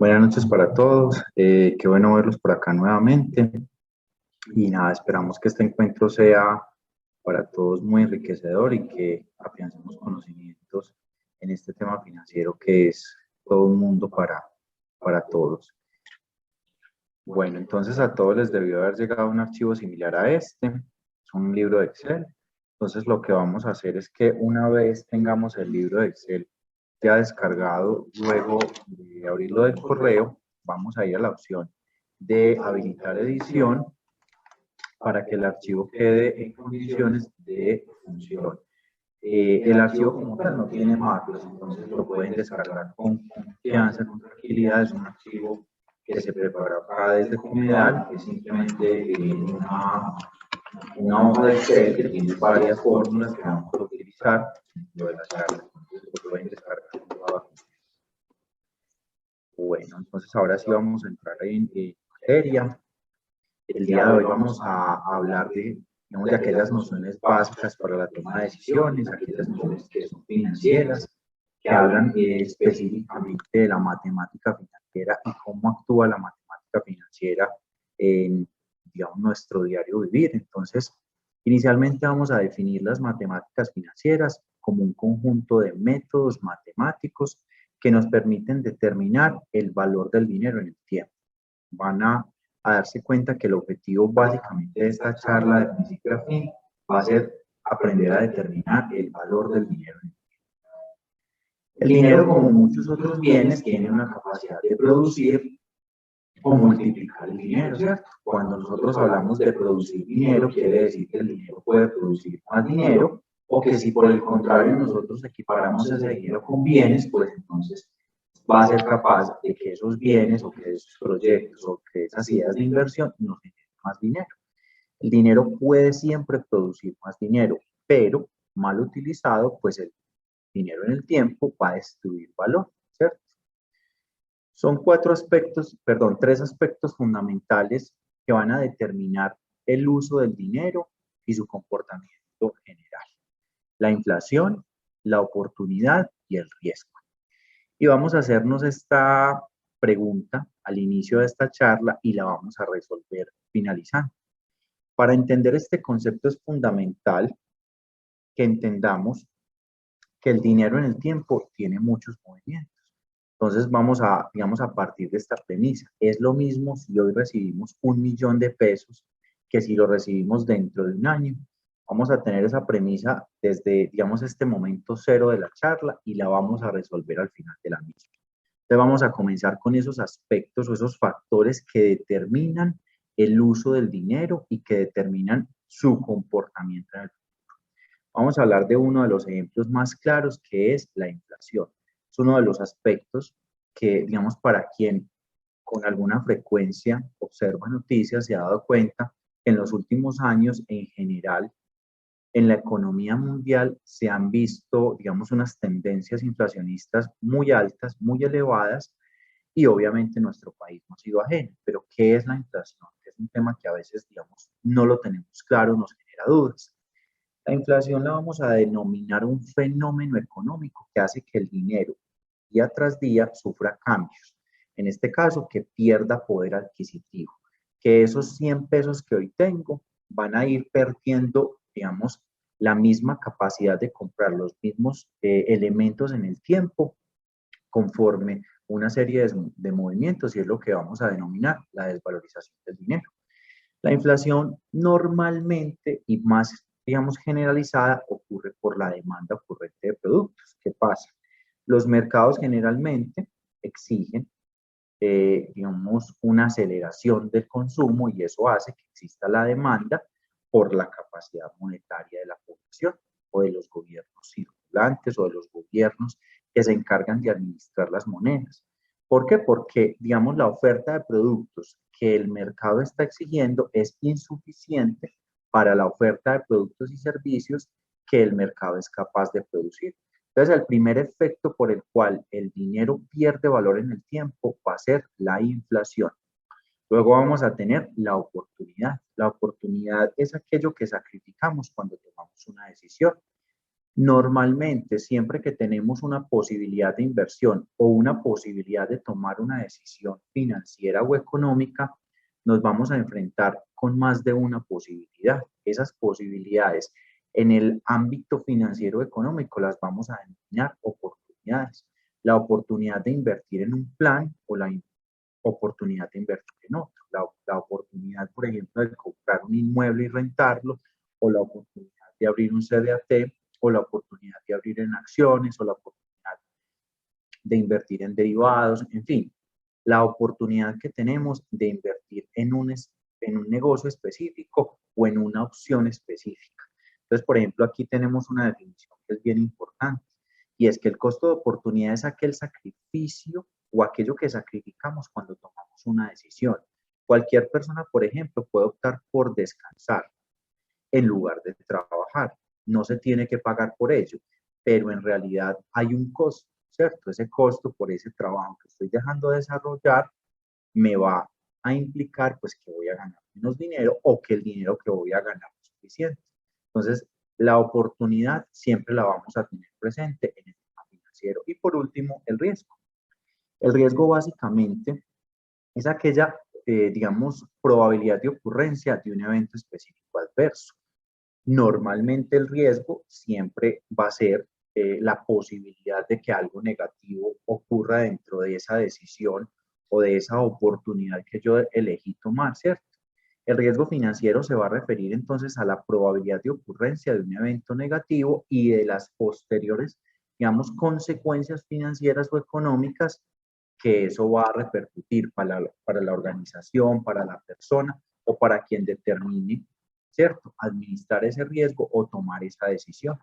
Buenas noches para todos, qué bueno verlos por acá nuevamente y nada, esperamos que este encuentro sea para todos muy enriquecedor y que afiancemos conocimientos en este tema financiero que es todo un mundo para todos. Bueno, entonces a todos les debió haber llegado un archivo similar a este, es un libro de Excel. Entonces lo que vamos a hacer es que una vez tengamos el libro de Excel ya descargado, luego de abrirlo del correo, vamos a ir a la opción de habilitar edición para que el archivo quede en condiciones de función. El archivo como tal no tiene macros, entonces lo pueden descargar con confianza, con tranquilidad. Es un archivo que se prepara acá desde Comedal, que es simplemente una hoja de Excel que tiene varias fórmulas que vamos a utilizar dentro de la charla. Entonces lo pueden descargar con toda. Bueno, entonces ahora sí vamos a entrar en materia. El día de hoy vamos a hablar digamos, de aquellas nociones básicas para la toma de decisiones, aquellas nociones que son financieras, que hablan específicamente de la matemática financiera y cómo actúa la matemática financiera en, digamos, nuestro diario vivir. Entonces, inicialmente vamos a definir las matemáticas financieras como un conjunto de métodos matemáticos que nos permiten determinar el valor del dinero en el tiempo. Van a darse cuenta que el objetivo básicamente de esta charla de principio a fin va a ser aprender a determinar el valor del dinero. El dinero, como muchos otros bienes, tiene una capacidad de producir o multiplicar el dinero, ¿cierto? Cuando nosotros hablamos de producir dinero, quiere decir que el dinero puede producir más dinero, o que si por el contrario nosotros equiparamos ese dinero con bienes, pues entonces va a ser capaz de que esos bienes o que esos proyectos o que esas ideas de inversión nos generen más dinero. El dinero puede siempre producir más dinero, pero mal utilizado, pues el dinero en el tiempo va a destruir valor, ¿cierto? Son tres aspectos fundamentales que van a determinar el uso del dinero y su comportamiento general. La inflación, la oportunidad y el riesgo. Y vamos a hacernos esta pregunta al inicio de esta charla y la vamos a resolver finalizando. Para entender este concepto es fundamental que entendamos que el dinero en el tiempo tiene muchos movimientos. Entonces vamos a, digamos, a partir de esta premisa. Es lo mismo si hoy recibimos 1.000.000 de pesos que si lo recibimos dentro de un año. Vamos a tener esa premisa desde, digamos, este momento cero de la charla y la vamos a resolver al final de la misma. Entonces vamos a comenzar con esos aspectos o esos factores que determinan el uso del dinero y que determinan su comportamiento en el futuro. Vamos a hablar de uno de los ejemplos más claros, que es la inflación. Es uno de los aspectos que, digamos, para quien con alguna frecuencia observa noticias se ha dado cuenta que en los últimos años, en general, en la economía mundial se han visto, digamos, unas tendencias inflacionistas muy altas, muy elevadas, y obviamente nuestro país no ha sido ajeno. Pero, ¿qué es la inflación? Es un tema que a veces, digamos, no lo tenemos claro, nos genera dudas. La inflación la vamos a denominar un fenómeno económico que hace que el dinero día tras día sufra cambios. En este caso, que pierda poder adquisitivo, que esos 100 pesos que hoy tengo van a ir perdiendo, digamos, la misma capacidad de comprar los mismos elementos en el tiempo conforme una serie de movimientos, y es lo que vamos a denominar la desvalorización del dinero. La inflación normalmente y más, digamos, generalizada ocurre por la demanda ocurrente de productos. ¿Qué pasa? Los mercados generalmente exigen, digamos, una aceleración del consumo y eso hace que exista la demanda por la capacidad monetaria de la población o de los gobiernos circulantes o de los gobiernos que se encargan de administrar las monedas. ¿Por qué? Porque, digamos, la oferta de productos que el mercado está exigiendo es insuficiente para la oferta de productos y servicios que el mercado es capaz de producir. Entonces, el primer efecto por el cual el dinero pierde valor en el tiempo va a ser la inflación. Luego vamos a tener la oportunidad. La oportunidad es aquello que sacrificamos cuando tomamos una decisión. Normalmente, siempre que tenemos una posibilidad de inversión o una posibilidad de tomar una decisión financiera o económica, nos vamos a enfrentar con más de una posibilidad. Esas posibilidades en el ámbito financiero o económico las vamos a denominar oportunidades. La oportunidad de invertir en un plan o la oportunidad de invertir en otro. La oportunidad, por ejemplo, de comprar un inmueble y rentarlo, o la oportunidad de abrir un CDAT, o la oportunidad de abrir en acciones, o la oportunidad de invertir en derivados, en fin, la oportunidad que tenemos de invertir en un negocio específico o en una opción específica. Entonces, por ejemplo, aquí tenemos una definición que es bien importante y es que el costo de oportunidad es aquel sacrificio o aquello que sacrificamos cuando tomamos una decisión. Cualquier persona, por ejemplo, puede optar por descansar en lugar de trabajar. No se tiene que pagar por ello, pero en realidad hay un costo, ¿cierto? Ese costo por ese trabajo que estoy dejando de desarrollar me va a implicar pues que voy a ganar menos dinero o que el dinero que voy a ganar es suficiente. Entonces, la oportunidad siempre la vamos a tener presente en el tema financiero. Y por último, el riesgo. El riesgo básicamente es aquella, digamos, probabilidad de ocurrencia de un evento específico adverso. Normalmente el riesgo siempre va a ser la posibilidad de que algo negativo ocurra dentro de esa decisión o de esa oportunidad que yo elegí tomar, ¿cierto? El riesgo financiero se va a referir entonces a la probabilidad de ocurrencia de un evento negativo y de las posteriores, digamos, consecuencias financieras o económicas que eso va a repercutir para la organización, para la persona o para quien determine, ¿cierto?, administrar ese riesgo o tomar esa decisión.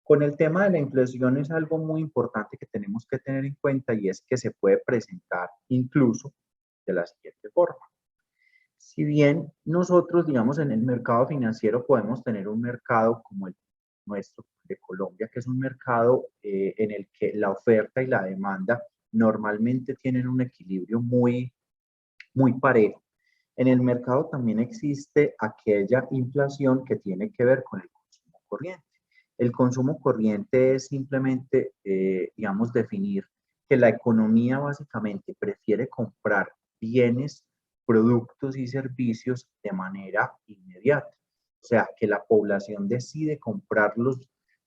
Con el tema de la inflación es algo muy importante que tenemos que tener en cuenta y es que se puede presentar incluso de la siguiente forma. Si bien nosotros, digamos, en el mercado financiero podemos tener un mercado como el nuestro de Colombia, que es un mercado en el que la oferta y la demanda normalmente tienen un equilibrio muy parejo. En el mercado también existe aquella inflación que tiene que ver con el consumo corriente. El consumo corriente es simplemente, digamos, definir que la economía básicamente prefiere comprar bienes, productos y servicios de manera inmediata. O sea, que la población decide comprarlos,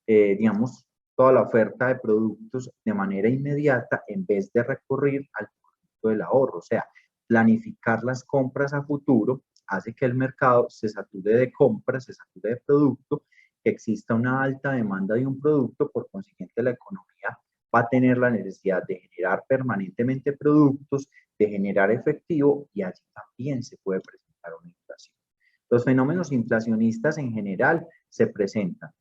digamos, toda la oferta de productos de manera inmediata en vez de recurrir al producto del ahorro. O sea, planificar las compras a futuro hace que el mercado se sature de compras, se sature de producto, que exista una alta demanda de un producto, por consiguiente la economía va a tener la necesidad de generar permanentemente productos, de generar efectivo y allí también se puede presentar una inflación. Los fenómenos inflacionistas en general se presentan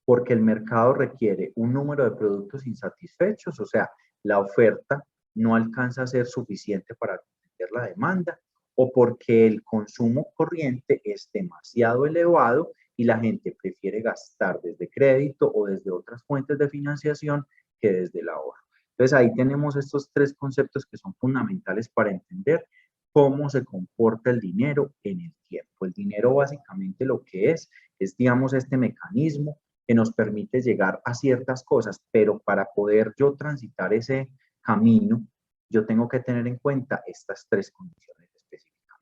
porque el mercado requiere un número de productos insatisfechos, o sea, la oferta no alcanza a ser suficiente para atender la demanda, o porque el consumo corriente es demasiado elevado y la gente prefiere gastar desde crédito o desde otras fuentes de financiación que desde el ahorro. Entonces ahí tenemos estos tres conceptos que son fundamentales para entender cómo se comporta el dinero en el tiempo. El dinero básicamente lo que es digamos este mecanismo que nos permite llegar a ciertas cosas, pero para poder yo transitar ese camino, yo tengo que tener en cuenta estas tres condiciones específicas.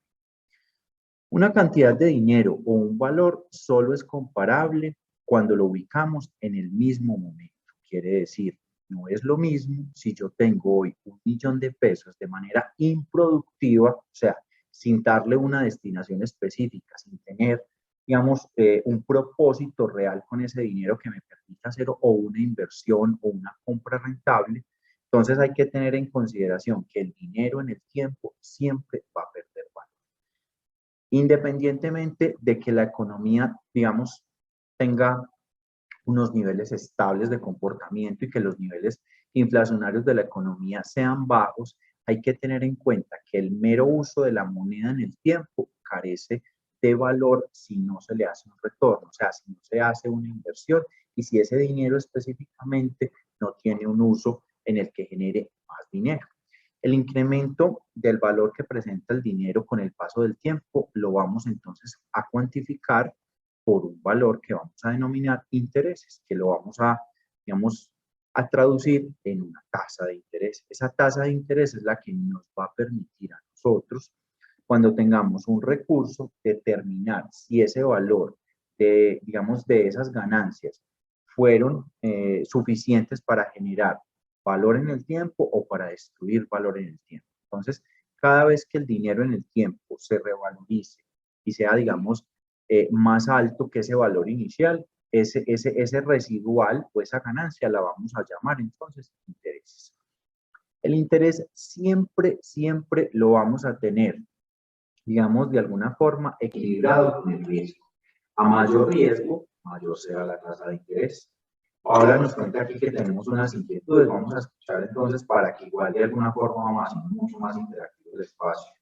Una cantidad de dinero o un valor solo es comparable cuando lo ubicamos en el mismo momento. Quiere decir, no es lo mismo si yo tengo hoy 1.000.000 de pesos de manera improductiva, o sea, sin darle una destinación específica, sin tener, digamos, un propósito real con ese dinero que me permita hacer o una inversión o una compra rentable. Entonces hay que tener en consideración que el dinero en el tiempo siempre va a perder valor. Independientemente de que la economía, digamos, tenga unos niveles estables de comportamiento y que los niveles inflacionarios de la economía sean bajos, hay que tener en cuenta que el mero uso de la moneda en el tiempo carece de valor si no se le hace un retorno, o sea, si no se hace una inversión y si ese dinero específicamente no tiene un uso en el que genere más dinero. El incremento del valor que presenta el dinero con el paso del tiempo lo vamos entonces a cuantificar por un valor que vamos a denominar intereses, que lo vamos a, digamos, a traducir en una tasa de interés. Esa tasa de interés es la que nos va a permitir a nosotros, cuando tengamos un recurso, determinar si ese valor de, digamos, de esas ganancias fueron suficientes para generar valor en el tiempo o para destruir valor en el tiempo. Entonces, cada vez que el dinero en el tiempo se revalorice y sea, digamos, más alto que ese valor inicial, ese residual o esa ganancia la vamos a llamar entonces intereses. El interés siempre, siempre lo vamos a tener, digamos, de alguna forma equilibrado con el riesgo. A mayor riesgo, mayor será la tasa de interés. Ahora nos cuenta aquí que tenemos unas inquietudes. Vamos a escuchar entonces para que igual de alguna forma más, mucho más interactivo el espacio.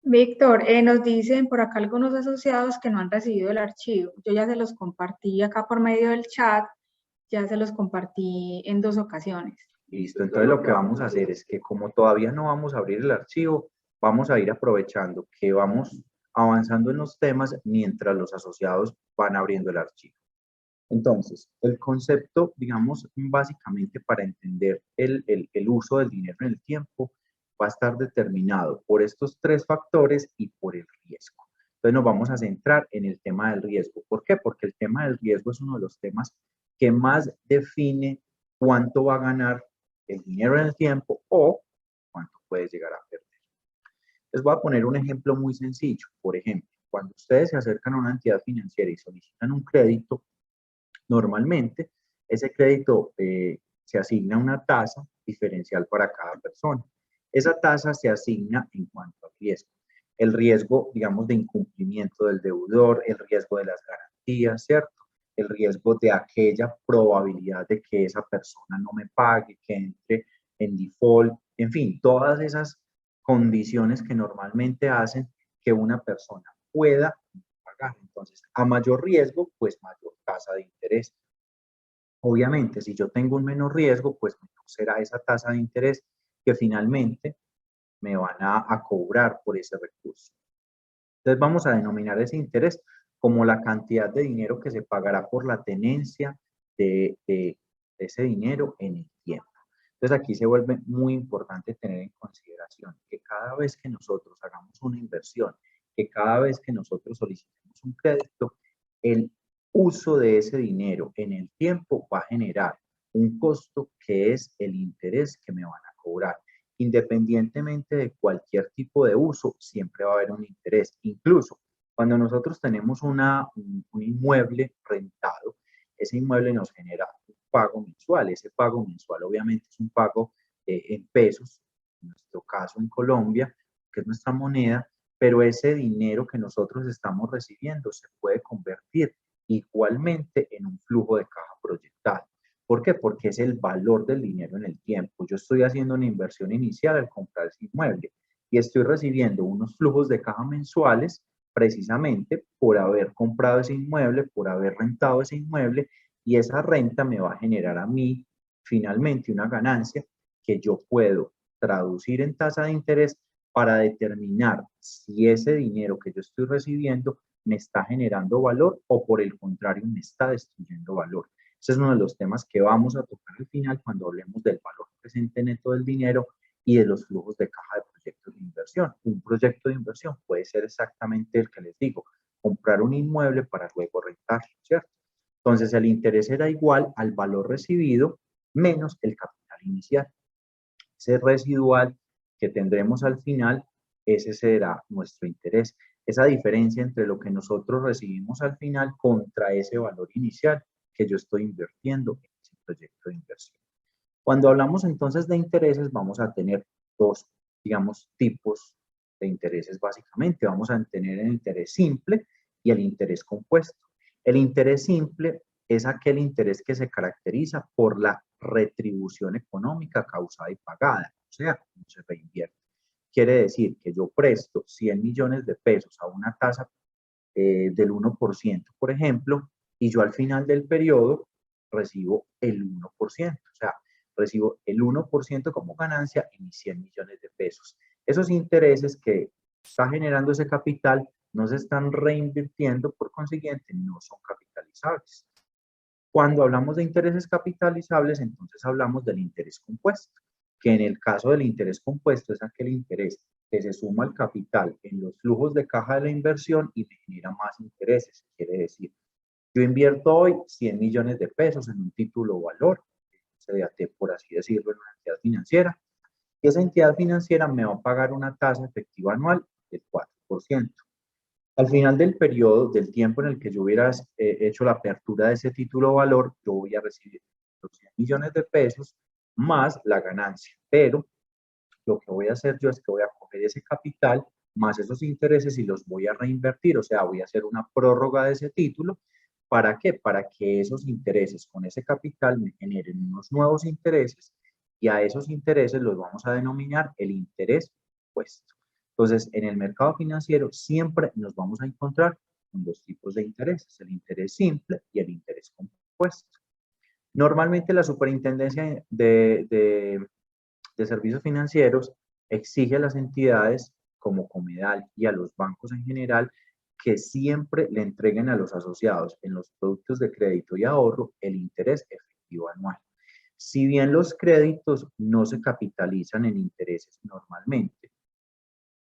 Víctor, nos dicen por acá algunos asociados que no han recibido el archivo. Yo ya se los compartí acá por medio del chat, ya se los compartí en 2 ocasiones. Listo, entonces lo que vamos a hacer es que como todavía no vamos a abrir el archivo, vamos a ir aprovechando que vamos avanzando en los temas mientras los asociados van abriendo el archivo. Entonces, el concepto, digamos, básicamente para entender el uso del dinero en el tiempo, va a estar determinado por estos 3 factores y por el riesgo. Entonces, nos vamos a centrar en el tema del riesgo. ¿Por qué? Porque el tema del riesgo es uno de los temas que más define cuánto va a ganar el dinero en el tiempo o cuánto puedes llegar a perder. Les voy a poner un ejemplo muy sencillo. Por ejemplo, cuando ustedes se acercan a una entidad financiera y solicitan un crédito, normalmente ese crédito se asigna una tasa diferencial para cada persona. Esa tasa se asigna en cuanto al riesgo. El riesgo, digamos, de incumplimiento del deudor, el riesgo de las garantías, ¿cierto? El riesgo de aquella probabilidad de que esa persona no me pague, que entre en default, en fin, todas esas condiciones que normalmente hacen que una persona pueda pagar. Entonces, a mayor riesgo, pues mayor tasa de interés. Obviamente, si yo tengo un menor riesgo, pues menor será esa tasa de interés que finalmente me van a cobrar por ese recurso. Entonces, vamos a denominar ese interés como la cantidad de dinero que se pagará por la tenencia de ese dinero en el tiempo. Entonces, aquí se vuelve muy importante tener en consideración que cada vez que nosotros hagamos una inversión, que cada vez que nosotros solicitemos un crédito, el uso de ese dinero en el tiempo va a generar un costo que es el interés que me van a cobrar. Independientemente de cualquier tipo de uso, siempre va a haber un interés. Incluso cuando nosotros tenemos un inmueble rentado, ese inmueble nos genera un pago mensual. Ese pago mensual obviamente es un pago en pesos, en nuestro caso en Colombia, que es nuestra moneda, pero ese dinero que nosotros estamos recibiendo se puede convertir igualmente en un flujo de caja proyectado. ¿Por qué? Porque es el valor del dinero en el tiempo. Yo estoy haciendo una inversión inicial al comprar ese inmueble y estoy recibiendo unos flujos de caja mensuales precisamente por haber comprado ese inmueble, por haber rentado ese inmueble, y esa renta me va a generar a mí finalmente una ganancia que yo puedo traducir en tasa de interés para determinar si ese dinero que yo estoy recibiendo me está generando valor o por el contrario me está destruyendo valor. Ese es uno de los temas que vamos a tocar al final cuando hablemos del valor presente neto del dinero y de los flujos de caja de proyectos de inversión. Un proyecto de inversión puede ser exactamente el que les digo, comprar un inmueble para luego rentarlo, ¿cierto? Entonces el interés era igual al valor recibido menos el capital inicial. Ese residual que tendremos al final, ese será nuestro interés. Esa diferencia entre lo que nosotros recibimos al final contra ese valor inicial que yo estoy invirtiendo en ese proyecto de inversión. Cuando hablamos entonces de intereses, vamos a tener 2, digamos, tipos de intereses básicamente. Vamos a tener el interés simple y el interés compuesto. El interés simple es aquel interés que se caracteriza por la retribución económica causada y pagada, o sea, no se reinvierte. Quiere decir que yo presto 100 millones de pesos a una tasa del 1%, por ejemplo, y yo al final del periodo recibo el 1%, o sea, recibo el 1% como ganancia en mis 100 millones de pesos. Esos intereses que está generando ese capital no se están reinvirtiendo, por consiguiente, no son capitalizables. Cuando hablamos de intereses capitalizables, entonces hablamos del interés compuesto, que en el caso del interés compuesto es aquel interés que se suma al capital en los flujos de caja de la inversión y me genera más intereses. Quiere decir, yo invierto hoy 100 millones de pesos en un título o valor, CDAT, por así decirlo, en una entidad financiera, y esa entidad financiera me va a pagar una tasa efectiva anual del 4%. Al final del periodo, del tiempo en el que yo hubiera hecho la apertura de ese título o valor, yo voy a recibir los 100 millones de pesos más la ganancia. Pero lo que voy a hacer yo es que voy a coger ese capital más esos intereses y los voy a reinvertir. O sea, voy a hacer una prórroga de ese título. ¿Para qué? Para que esos intereses con ese capital me generen unos nuevos intereses y a esos intereses los vamos a denominar el interés puesto. Entonces, en el mercado financiero siempre nos vamos a encontrar con dos tipos de intereses, el interés simple y el interés compuesto. Normalmente la Superintendencia de Servicios Financieros exige a las entidades como Comedal y a los bancos en general que siempre le entreguen a los asociados en los productos de crédito y ahorro el interés efectivo anual. Si bien los créditos no se capitalizan en intereses normalmente,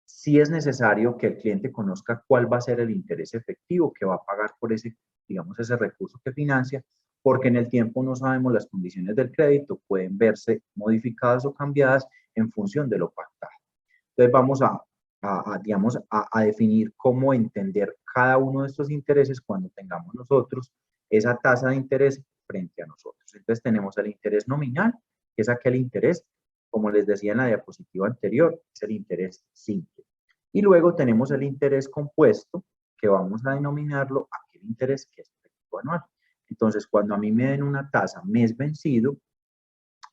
sí es necesario que el cliente conozca cuál va a ser el interés efectivo que va a pagar por ese, digamos, ese recurso que financia, porque en el tiempo no sabemos las condiciones del crédito, pueden verse modificadas o cambiadas en función de lo pactado. Entonces vamos digamos, a definir cómo entender cada uno de estos intereses cuando tengamos nosotros esa tasa de interés frente a nosotros. Entonces tenemos el interés nominal, que es aquel interés, como les decía en la diapositiva anterior, es el interés simple. Y luego tenemos el interés compuesto, que vamos a denominarlo aquel interés que es efectivo anual. Entonces, cuando a mí me den una tasa mes vencido,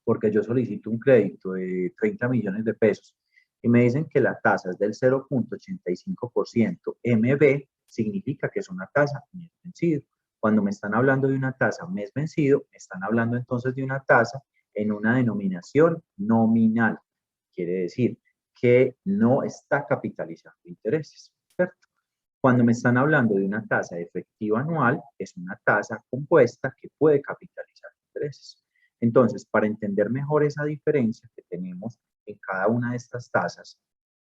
porque yo solicito un crédito de 30 millones de pesos y me dicen que la tasa es del 0.85% MB, significa que es una tasa mes vencido. Cuando me están hablando de una tasa mes vencido, me están hablando entonces de una tasa en una denominación nominal. Quiere decir que no está capitalizando intereses, ¿cierto? Cuando me están hablando de una tasa efectiva anual, es una tasa compuesta que puede capitalizar intereses. Entonces, para entender mejor esa diferencia que tenemos en cada una de estas tasas,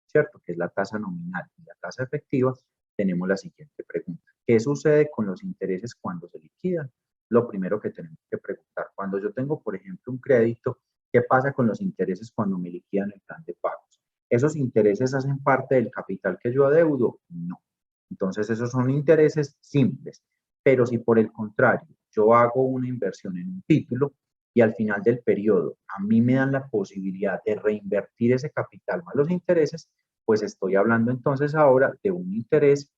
¿cierto? Que es la tasa nominal y la tasa efectiva, tenemos la siguiente pregunta. ¿Qué sucede con los intereses cuando se liquidan? Lo primero que tenemos que preguntar, cuando yo tengo, por ejemplo, un crédito, ¿qué pasa con los intereses cuando me liquidan el plan de pagos? ¿Esos intereses hacen parte del capital que yo adeudo? No. Entonces, esos son intereses simples. Pero si por el contrario, yo hago una inversión en un título y al final del periodo a mí me dan la posibilidad de reinvertir ese capital más los intereses, pues estoy hablando entonces ahora de un interés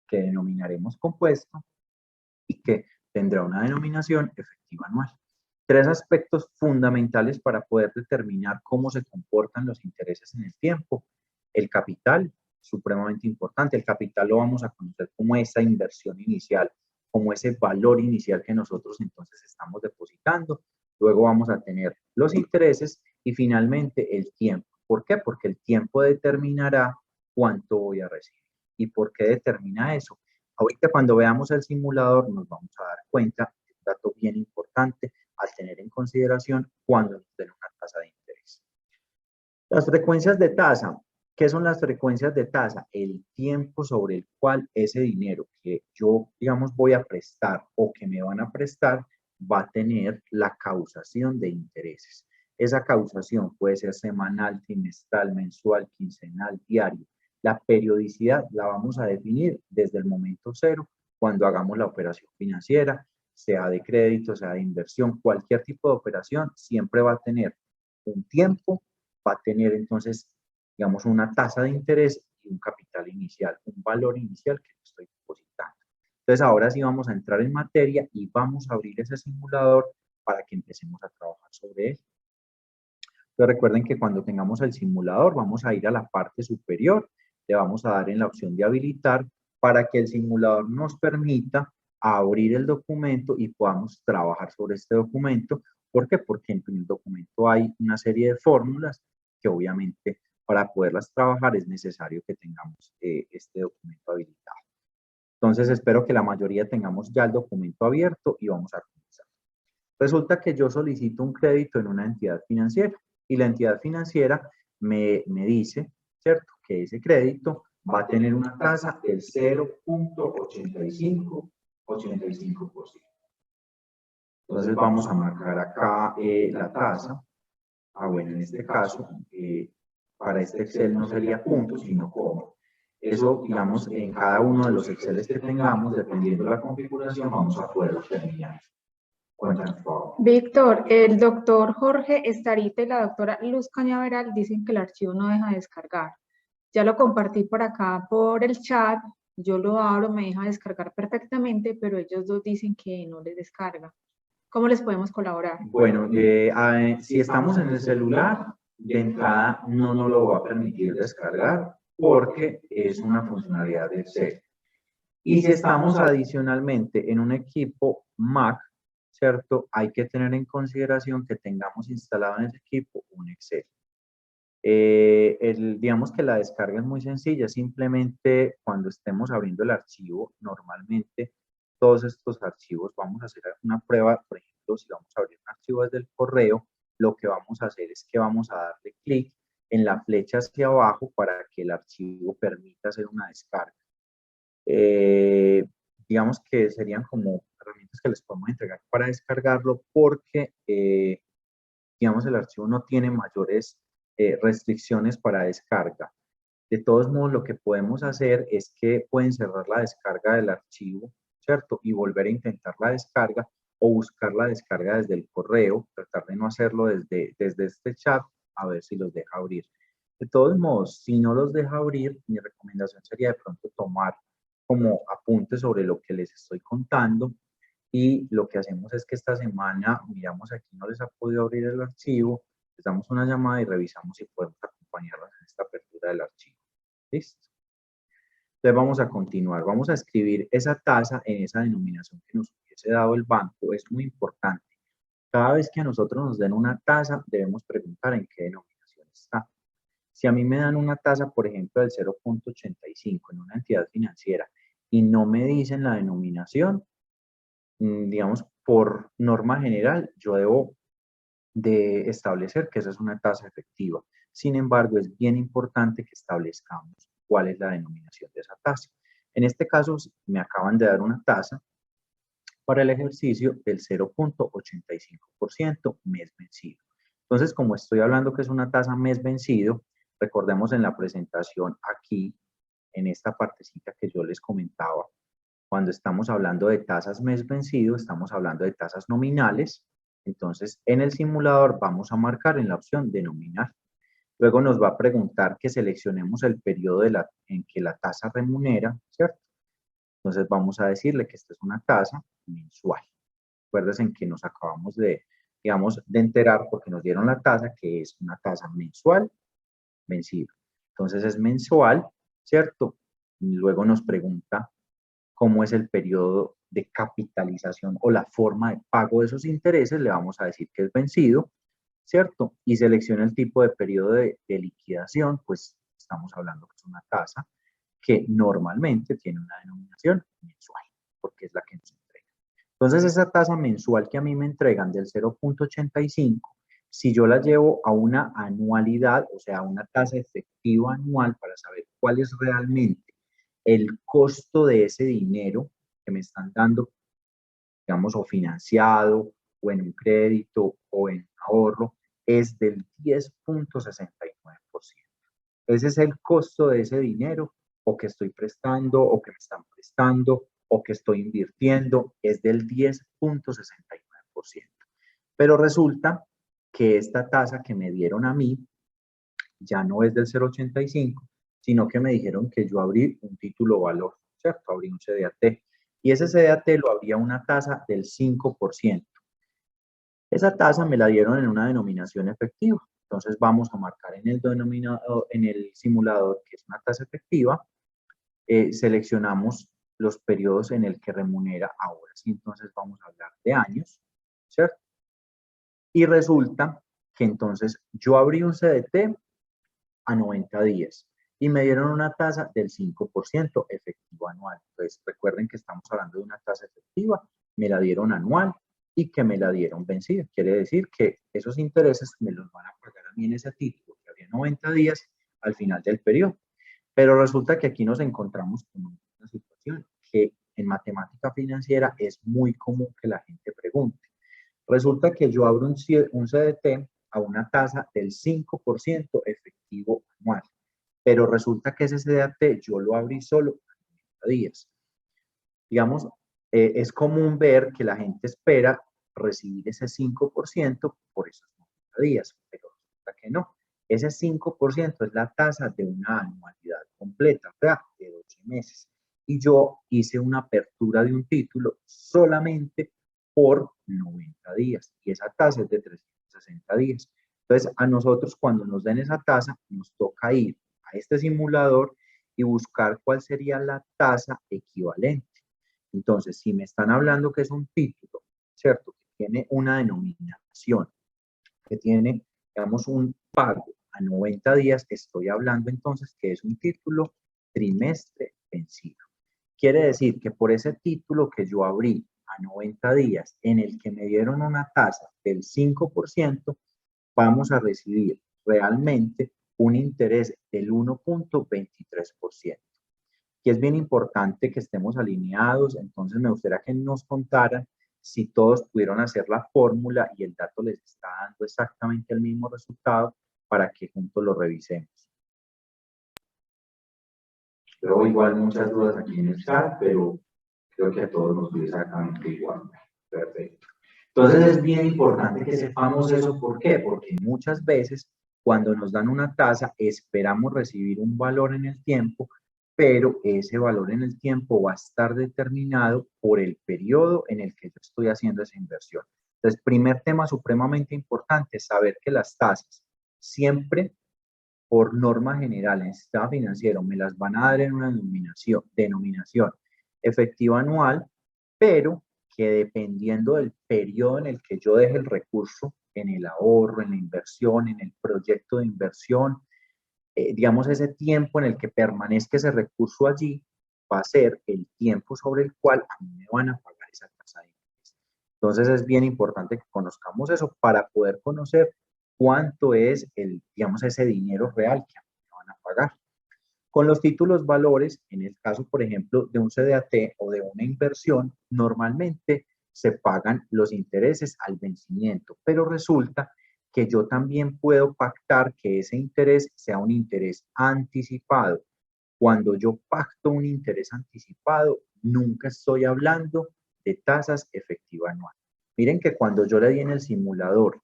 que denominaremos compuesto y que tendrá una denominación efectiva anual. Tres aspectos fundamentales para poder determinar cómo se comportan los intereses en el tiempo. El capital, supremamente importante. El capital lo vamos a conocer como esa inversión inicial, como ese valor inicial que nosotros entonces estamos depositando. Luego vamos a tener los intereses y finalmente el tiempo. ¿Por qué? Porque el tiempo determinará cuánto voy a recibir. ¿Y por qué determina eso? Ahorita cuando veamos el simulador nos vamos a dar cuenta de un dato bien importante al tener en consideración cuando nos den una tasa de interés. Las frecuencias de tasa. ¿Qué son las frecuencias de tasa? El tiempo sobre el cual ese dinero que yo, digamos, voy a prestar o que me van a prestar va a tener la causación de intereses. Esa causación puede ser semanal, trimestral, mensual, quincenal, diario. La periodicidad la vamos a definir desde el momento cero, cuando hagamos la operación financiera, sea de crédito, sea de inversión, cualquier tipo de operación siempre va a tener un tiempo, va a tener entonces, digamos, una tasa de interés y un capital inicial, un valor inicial que estoy depositando. Entonces, ahora sí vamos a entrar en materia y vamos a abrir ese simulador para que empecemos a trabajar sobre él. Entonces, recuerden que cuando tengamos el simulador, vamos a ir a la parte superior, le vamos a dar en la opción de habilitar para que el simulador nos permita abrir el documento y podamos trabajar sobre este documento. ¿Por qué? Porque en el documento hay una serie de fórmulas que obviamente para poderlas trabajar es necesario que tengamos este documento habilitado. Entonces espero que la mayoría tengamos ya el documento abierto y vamos a comenzar. Resulta que yo solicito un crédito en una entidad financiera y la entidad financiera me dice, ¿cierto?, que ese crédito va a tener una tasa del 0.85%. Entonces vamos a marcar acá la tasa. Bueno, en este caso, para este Excel no sería punto, sino coma. Eso, digamos, en cada uno de los Exceles que tengamos, dependiendo de la configuración, vamos a poder determinar. Cuéntanos, por favor. Víctor, el doctor Jorge Estarita y la doctora Luz Cañaveral dicen que el archivo no deja de descargar. Ya lo compartí por acá por el chat, yo lo abro, me deja descargar perfectamente, pero ellos dos dicen que no les descarga. ¿Cómo les podemos colaborar? Bueno, si estamos en el celular, de entrada no nos lo va a permitir descargar porque es una funcionalidad de Excel. Y si estamos adicionalmente en un equipo Mac, ¿cierto? Hay que tener en consideración que tengamos instalado en ese equipo un Excel. Digamos que la descarga es muy sencilla, simplemente cuando estemos abriendo el archivo, normalmente todos estos archivos, vamos a hacer una prueba, por ejemplo, si vamos a abrir un archivo desde el correo, lo que vamos a hacer es que vamos a darle clic en la flecha hacia abajo para que el archivo permita hacer una descarga. Digamos que serían como herramientas que les podemos entregar para descargarlo porque, digamos, el archivo no tiene mayores restricciones para descarga. De todos modos, lo que podemos hacer es que pueden cerrar la descarga del archivo, ¿cierto? Y volver a intentar la descarga o buscar la descarga desde el correo, tratar de no hacerlo desde este chat, a ver si los deja abrir. De todos modos, si no los deja abrir, mi recomendación sería de pronto tomar como apuntes sobre lo que les estoy contando y lo que hacemos es que esta semana, miramos aquí no les ha podido abrir el archivo, les damos una llamada y revisamos si podemos acompañarlos en esta apertura del archivo. ¿Listo? Entonces vamos a continuar, vamos a escribir esa tasa en esa denominación que nos hubiese dado el banco, es muy importante. Cada vez que a nosotros nos den una tasa, debemos preguntar en qué denominación está. Si a mí me dan una tasa, por ejemplo, del 0.85 en una entidad financiera y no me dicen la denominación, digamos, por norma general, yo debo de establecer que esa es una tasa efectiva. Sin embargo, es bien importante que establezcamos cuál es la denominación de esa tasa. En este caso, me acaban de dar una tasa para el ejercicio del 0.85% mes vencido. Entonces, como estoy hablando que es una tasa mes vencido, recordemos en la presentación aquí, en esta partecita que yo les comentaba, cuando estamos hablando de tasas mes vencido, estamos hablando de tasas nominales. Entonces, en el simulador vamos a marcar en la opción de nominal. Luego nos va a preguntar que seleccionemos el periodo en que la tasa remunera, ¿cierto? Entonces, vamos a decirle que esta es una tasa mensual. Acuérdense que nos acabamos de, digamos, de enterar porque nos dieron la tasa que es una tasa mensual vencida. Entonces, es mensual, ¿cierto? Y luego nos pregunta cómo es el periodo de capitalización o la forma de pago de esos intereses, le vamos a decir que es vencido, ¿cierto? Y selecciona el tipo de periodo de liquidación, pues estamos hablando que es una tasa que normalmente tiene una denominación mensual, porque es la que nos entrega. Entonces, esa tasa mensual que a mí me entregan del 0.85, si yo la llevo a una anualidad, o sea, a una tasa efectiva anual para saber cuál es realmente el costo de ese dinero que me están dando, digamos, o financiado, o en un crédito, o en un ahorro, es del 10.69%. Ese es el costo de ese dinero, o que estoy prestando, o que me están prestando, o que estoy invirtiendo, es del 10.69%. Pero resulta que esta tasa que me dieron a mí ya no es del 0.85, sino que me dijeron que yo abrí un título valor, ¿cierto? Abrí un CDAT. Y ese CDAT lo abría una tasa del 5%. Esa tasa me la dieron en una denominación efectiva. Entonces vamos a marcar en el denominador, en el simulador, que es una tasa efectiva. Seleccionamos los periodos en el que remunera. Ahora sí, entonces vamos a hablar de años, ¿cierto? Y resulta que entonces yo abrí un CDT a 90 días y me dieron una tasa del 5% efectivo anual. Entonces, recuerden que estamos hablando de una tasa efectiva, me la dieron anual y que me la dieron vencida. Quiere decir que esos intereses me los van a pagar a mí en ese título, que habría 90 días al final del periodo. Pero resulta que aquí nos encontramos con una situación que en matemática financiera es muy común que la gente pregunte. Resulta que yo abro un CDT a una tasa del 5% efectivo anual, pero resulta que ese CDT yo lo abrí solo a 90 días. Digamos, es común ver que la gente espera recibir ese 5% por esos 90 días, pero resulta que no. Ese 5% es la tasa de una anualidad completa, o sea, de 12 meses. Y yo hice una apertura de un título solamente por 90 días. Y esa tasa es de 360 días. Entonces, a nosotros cuando nos den esa tasa, nos toca ir a este simulador y buscar cuál sería la tasa equivalente. Entonces, si me están hablando que es un título, ¿cierto? Que tiene una denominación, que tiene, digamos, un pago a 90 días, estoy hablando entonces que es un título trimestre vencido. Quiere decir que por ese título que yo abrí a 90 días, en el que me dieron una tasa del 5%, vamos a recibir realmente un interés del 1.23%. Y es bien importante que estemos alineados, entonces me gustaría que nos contaran si todos pudieron hacer la fórmula y el dato les está dando exactamente el mismo resultado para que juntos lo revisemos. Veo igual muchas dudas aquí en el chat, pero creo que a todos nos dio exactamente igual. Perfecto. Entonces es bien importante que sepamos eso. ¿Por qué? Porque muchas veces cuando nos dan una tasa esperamos recibir un valor en el tiempo, pero ese valor en el tiempo va a estar determinado por el periodo en el que yo estoy haciendo esa inversión. Entonces, primer tema supremamente importante es saber que las tasas siempre, por norma general, en el sistema financiero, me las van a dar en una denominación efectiva anual, pero que dependiendo del periodo en el que yo deje el recurso, en el ahorro, en la inversión, en el proyecto de inversión, digamos, ese tiempo en el que permanezca ese recurso allí, va a ser el tiempo sobre el cual a mí me van a pagar esa tasa de interés. Entonces es bien importante que conozcamos eso para poder conocer cuánto es digamos, ese dinero real que a mí me van a pagar. Con los títulos valores, en el caso, por ejemplo, de un CDT o de una inversión, normalmente se pagan los intereses al vencimiento, pero resulta que yo también puedo pactar que ese interés sea un interés anticipado. Cuando yo pacto un interés anticipado, nunca estoy hablando de tasas efectiva anual. Miren que cuando yo le di en el simulador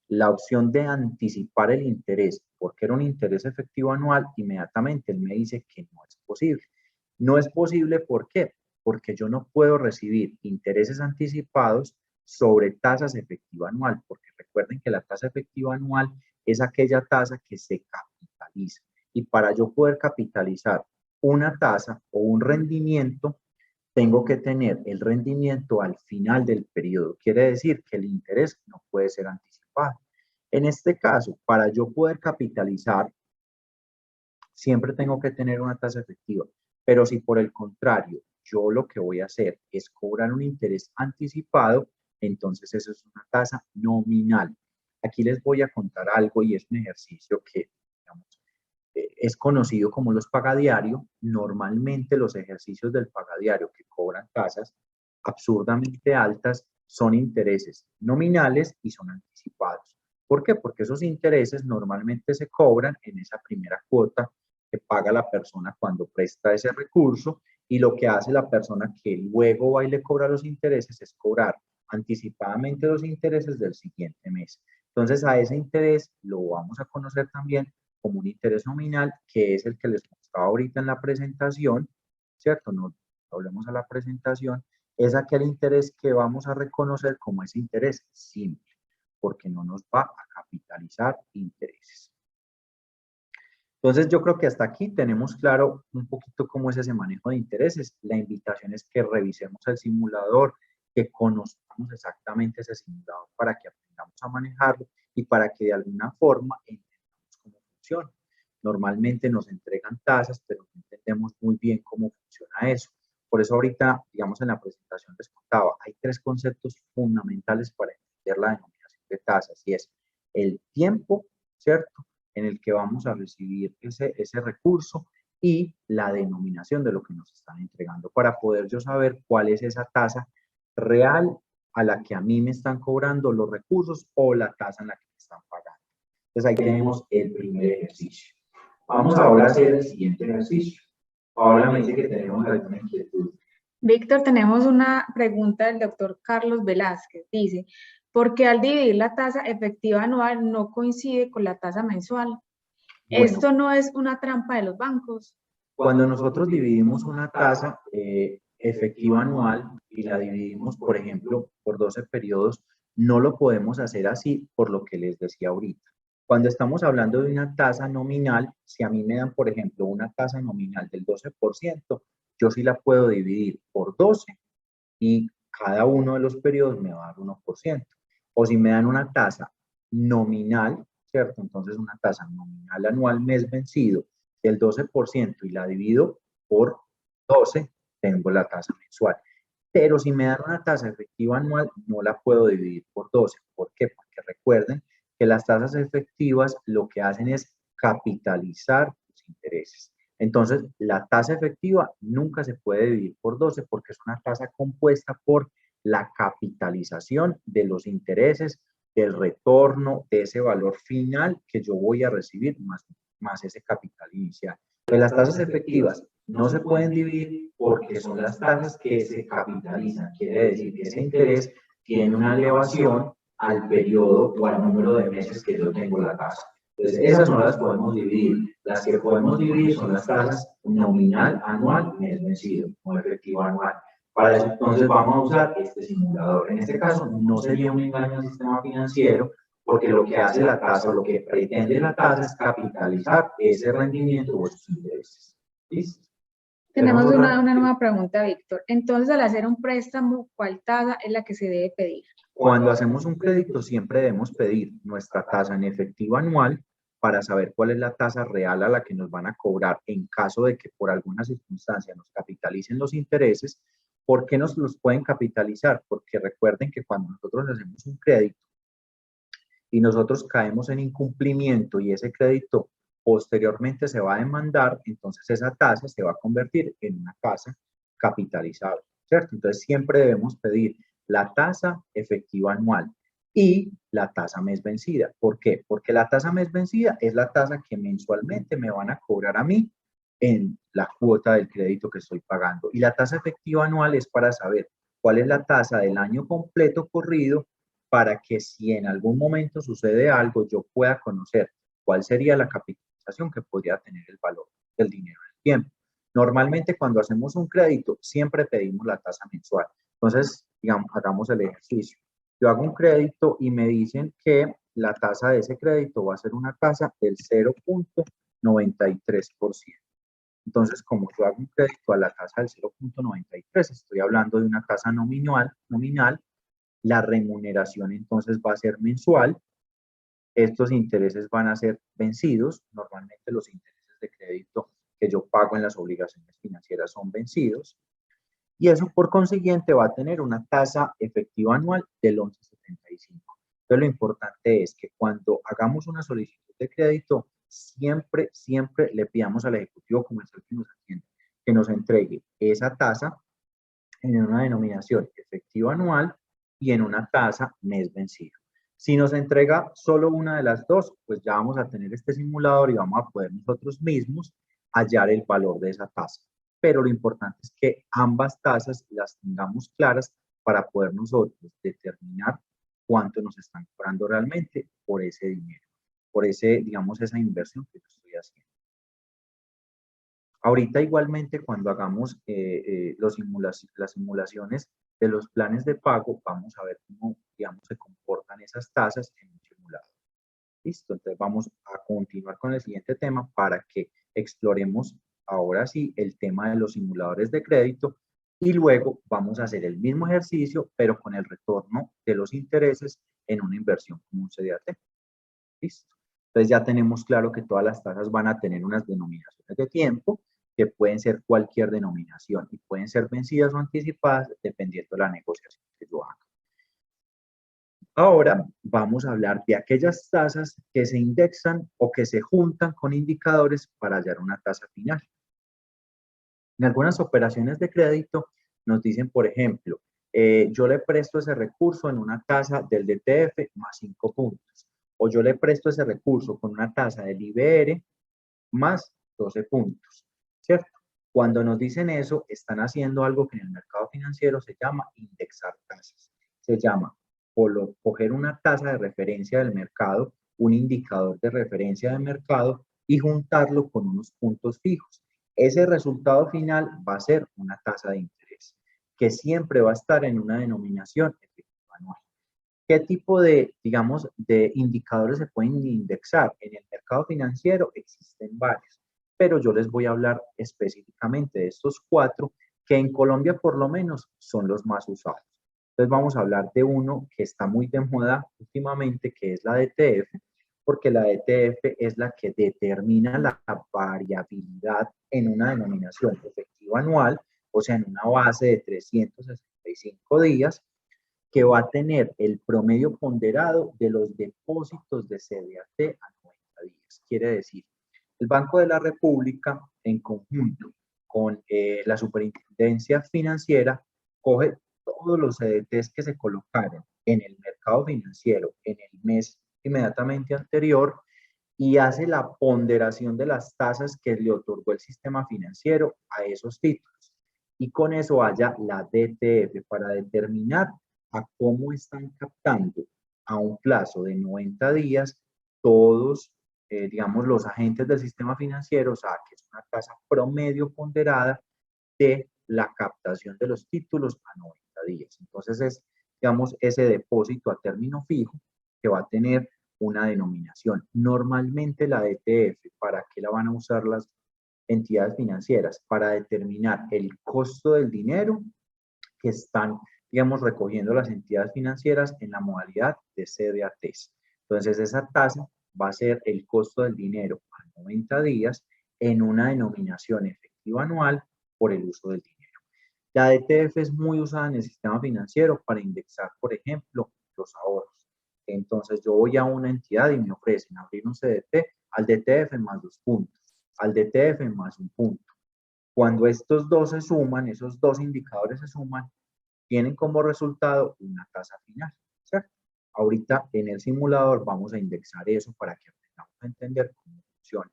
la opción de anticipar el interés, porque era un interés efectivo anual, inmediatamente él me dice que no es posible. No es posible, ¿por qué? Porque yo no puedo recibir intereses anticipados sobre tasas efectiva anual, porque recuerden que la tasa efectiva anual es aquella tasa que se capitaliza. Y para yo poder capitalizar una tasa o un rendimiento, tengo que tener el rendimiento al final del periodo. Quiere decir que el interés no puede ser anticipado. En este caso, para yo poder capitalizar, siempre tengo que tener una tasa efectiva. Pero si por el contrario, yo lo que voy a hacer es cobrar un interés anticipado, entonces eso es una tasa nominal. Aquí les voy a contar algo y es un ejercicio que, digamos, es conocido como los pagadiario. Normalmente los ejercicios del pagadiario que cobran tasas absurdamente altas son intereses nominales y son anticipados. ¿Por qué? Porque esos intereses normalmente se cobran en esa primera cuota que paga la persona cuando presta ese recurso, y lo que hace la persona que luego va y le cobra los intereses es cobrar anticipadamente los intereses del siguiente mes. Entonces a ese interés lo vamos a conocer también como un interés nominal, que es el que les mostraba ahorita en la presentación, ¿cierto? No hablemos a la presentación, es aquel interés que vamos a reconocer como ese interés simple, porque no nos va a capitalizar intereses. Entonces yo creo que hasta aquí tenemos claro un poquito cómo es ese manejo de intereses. La invitación es que revisemos el simulador, que conozcamos exactamente ese simulador para que aprendamos a manejarlo y para que de alguna forma entendamos cómo funciona. normalmente nos entregan tasas, pero no entendemos muy bien cómo funciona eso. Por eso ahorita, digamos, en la presentación les contaba, hay 3 conceptos fundamentales para entender la denominación de tasas, y es el tiempo, ¿cierto?, en el que vamos a recibir ese recurso, y la denominación de lo que nos están entregando, para poder yo saber cuál es esa tasa real a la que a mí me están cobrando los recursos o la tasa en la que me están pagando. Entonces ahí tenemos el primer ejercicio. Vamos ahora a hacer el siguiente ejercicio. Ahora me dice que tenemos alguna inquietud. Víctor, tenemos una pregunta del doctor Carlos Velázquez. Dice, ¿por qué al dividir la tasa efectiva anual no coincide con la tasa mensual? Bueno, ¿Esto no es una trampa de los bancos? Cuando nosotros dividimos una tasa efectiva anual y la dividimos, por ejemplo, por 12 periodos, no lo podemos hacer así por lo que les decía ahorita. Cuando estamos hablando de una tasa nominal, si a mí me dan, por ejemplo, una tasa nominal del 12%, yo sí la puedo dividir por 12 y cada uno de los periodos me va a dar 1%. O si me dan una tasa nominal, ¿cierto? Entonces una tasa nominal anual mes vencido del 12% y la divido por 12, tengo la tasa mensual. Pero si me dan una tasa efectiva anual, no la puedo dividir por 12. ¿Por qué? Porque recuerden que las tasas efectivas lo que hacen es capitalizar los intereses. Entonces, la tasa efectiva nunca se puede dividir por 12 porque es una tasa compuesta por la capitalización de los intereses, del retorno, de ese valor final que yo voy a recibir más ese capital inicial. Pues las tasas efectivas no se pueden dividir porque son las tasas que se capitalizan. Quiere decir que ese interés tiene una elevación al periodo o al número de meses que yo tengo la tasa. Entonces, esas no las podemos dividir. Las que podemos dividir son las tasas nominal, anual, mes vencido, o efectivo anual. Para eso, entonces, vamos a usar este simulador. En este caso, no sería un engaño al sistema financiero, porque lo que hace la tasa, o lo que pretende la tasa, es capitalizar ese rendimiento o esos intereses. ¿Listo? Tenemos una nueva pregunta, Víctor. Entonces, al hacer un préstamo, ¿cuál tasa es la que se debe pedir? Cuando hacemos un crédito, siempre debemos pedir nuestra tasa en efectivo anual para saber cuál es la tasa real a la que nos van a cobrar en caso de que por alguna circunstancia nos capitalicen los intereses. ¿Por qué nos los pueden capitalizar? Porque recuerden que cuando nosotros hacemos un crédito y nosotros caemos en incumplimiento y ese crédito posteriormente se va a demandar, entonces esa tasa se va a convertir en una tasa capitalizable, ¿cierto? Entonces siempre debemos pedir la tasa efectiva anual y la tasa mes vencida. ¿Por qué? Porque la tasa mes vencida es la tasa que mensualmente me van a cobrar a mí en la cuota del crédito que estoy pagando. Y la tasa efectiva anual es para saber cuál es la tasa del año completo corrido, para que si en algún momento sucede algo, yo pueda conocer cuál sería la capitalización que podría tener el valor del dinero en el tiempo. Normalmente cuando hacemos un crédito, siempre pedimos la tasa mensual. Entonces, digamos, hagamos el ejercicio. Yo hago un crédito y me dicen que la tasa de ese crédito va a ser una tasa del 0.93%. Entonces, como yo hago un crédito a la tasa del 0.93, estoy hablando de una tasa nominal, la remuneración entonces va a ser mensual. Estos intereses van a ser vencidos. Normalmente los intereses de crédito que yo pago en las obligaciones financieras son vencidos. Y eso por consiguiente va a tener una tasa efectiva anual del 11.75. Pero lo importante es que cuando hagamos una solicitud de crédito, siempre le pidamos al ejecutivo comercial que nos atienda, que nos entregue esa tasa en una denominación efectiva anual y en una tasa mes vencido. Si nos entrega solo una de las dos, pues ya vamos a tener este simulador y vamos a poder nosotros mismos hallar el valor de esa tasa. Pero lo importante es que ambas tasas las tengamos claras para poder nosotros determinar cuánto nos están cobrando realmente por ese dinero, por ese, digamos, esa inversión que yo estoy haciendo. Ahorita igualmente cuando hagamos las simulaciones de los planes de pago, vamos a ver cómo, digamos, se comportan esas tasas en un simulador. Listo, entonces vamos a continuar con el siguiente tema para que exploremos ahora sí el tema de los simuladores de crédito y luego vamos a hacer el mismo ejercicio pero con el retorno de los intereses en una inversión como un CDT. Listo. Entonces ya tenemos claro que todas las tasas van a tener unas denominaciones de tiempo que pueden ser cualquier denominación y pueden ser vencidas o anticipadas dependiendo de la negociación que yo haga. Ahora vamos a hablar de aquellas tasas que se indexan o que se juntan con indicadores para hallar una tasa final. En algunas operaciones de crédito nos dicen, por ejemplo, yo le presto ese recurso en una tasa del DTF más 5 puntos, o yo le presto ese recurso con una tasa del IBR más 12 puntos, ¿cierto? Cuando nos dicen eso, están haciendo algo que en el mercado financiero se llama indexar tasas. Se llama coger una tasa de referencia del mercado, un indicador de referencia del mercado y juntarlo con unos puntos fijos. Ese resultado final va a ser una tasa de interés, que siempre va a estar en una denominación efectiva anual. ¿Qué tipo de, digamos, de indicadores se pueden indexar? En el mercado financiero existen varios, pero yo les voy a hablar específicamente de estos 4 que en Colombia por lo menos son los más usados. Entonces vamos a hablar de uno que está muy de moda últimamente, que es la DTF, porque la DTF es la que determina la variabilidad en una denominación efectiva anual, o sea, en una base de 365 días, que va a tener el promedio ponderado de los depósitos de CDT a 90 días. Quiere decir, el Banco de la República, en conjunto con la Superintendencia Financiera, coge todos los CDTs que se colocaron en el mercado financiero en el mes inmediatamente anterior y hace la ponderación de las tasas que le otorgó el sistema financiero a esos títulos. Y con eso haya la DTF para determinar a cómo están captando a un plazo de 90 días todos, digamos, los agentes del sistema financiero, o sea, que es una tasa promedio ponderada de la captación de los títulos a 90 días. Entonces es, digamos, ese depósito a término fijo que va a tener una denominación. Normalmente la DTF, ¿para qué la van a usar las entidades financieras? Para determinar el costo del dinero que están, digamos, recogiendo las entidades financieras en la modalidad de CDATs. Entonces, esa tasa va a ser el costo del dinero a 90 días en una denominación efectiva anual por el uso del dinero. La DTF es muy usada en el sistema financiero para indexar, por ejemplo, los ahorros. Entonces, yo voy a una entidad y me ofrecen abrir un CDT al DTF más 2 puntos, al DTF más 1 punto. Cuando estos dos se suman, esos dos indicadores se suman, tienen como resultado una tasa final, ¿cierto? Ahorita en el simulador vamos a indexar eso para que aprendamos a entender cómo funciona.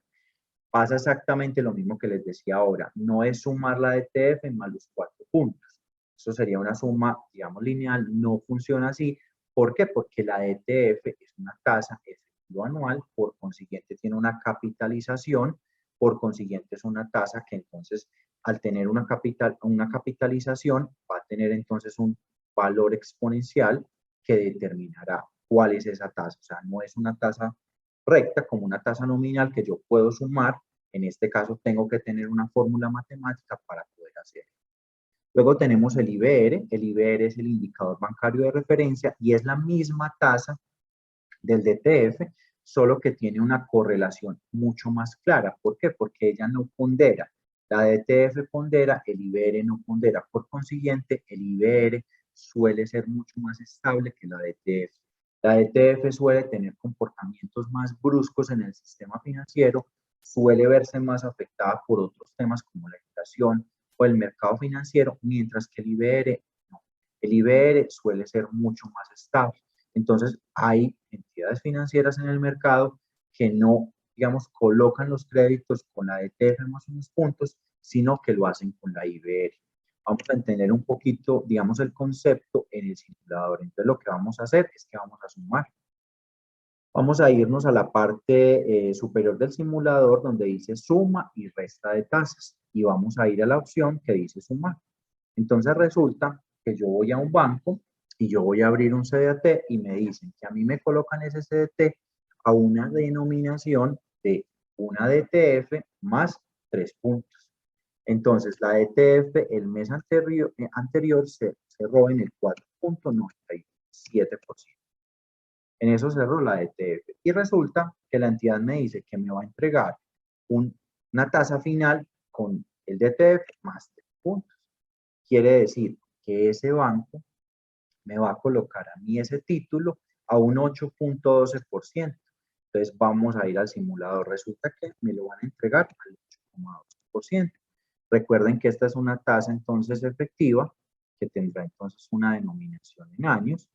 Pasa exactamente lo mismo que les decía ahora. No es sumar la DTF más los 4 puntos. Eso sería una suma, digamos, lineal. No funciona así. ¿Por qué? Porque la DTF es una tasa efectiva anual, por consiguiente tiene una capitalización, por consiguiente es una tasa que entonces al tener una capitalización va a tener entonces un valor exponencial que determinará cuál es esa tasa. O sea, no es una tasa recta como una tasa nominal que yo puedo sumar. En este caso tengo que tener una fórmula matemática para poder hacerlo. Luego tenemos el IBR. El IBR es el indicador bancario de referencia y es la misma tasa del DTF, solo que tiene una correlación mucho más clara. ¿Por qué? Porque ella no pondera. La DTF pondera, el IBR no pondera. Por consiguiente, el IBR suele ser mucho más estable que la DTF. La DTF suele tener comportamientos más bruscos en el sistema financiero, suele verse más afectada por otros temas como la inflación o el mercado financiero, mientras que el IBR no. El IBR suele ser mucho más estable. Entonces, hay entidades financieras en el mercado que no, digamos, colocan los créditos con la DTF más unos puntos, sino que lo hacen con la IBR. Vamos a entender un poquito, digamos, el concepto en el simulador. Entonces, lo que vamos a hacer es que vamos a sumar. Vamos a irnos a la parte superior del simulador donde dice suma y resta de tasas. Y vamos a ir a la opción que dice sumar. Entonces, resulta que yo voy a un banco y yo voy a abrir un CDT y me dicen que a mí me colocan ese CDT a una denominación de una DTF más 3 puntos. Entonces, la DTF el mes anterior se cerró en el 4.97%. En eso cerró la ETF. Y resulta que la entidad me dice que me va a entregar una tasa final con el DTF más 3 puntos. Quiere decir que ese banco me va a colocar a mí ese título a un 8.12%. Entonces vamos a ir al simulador. Resulta que me lo van a entregar al 8.12%. Recuerden que esta es una tasa entonces efectiva que tendrá entonces una denominación en años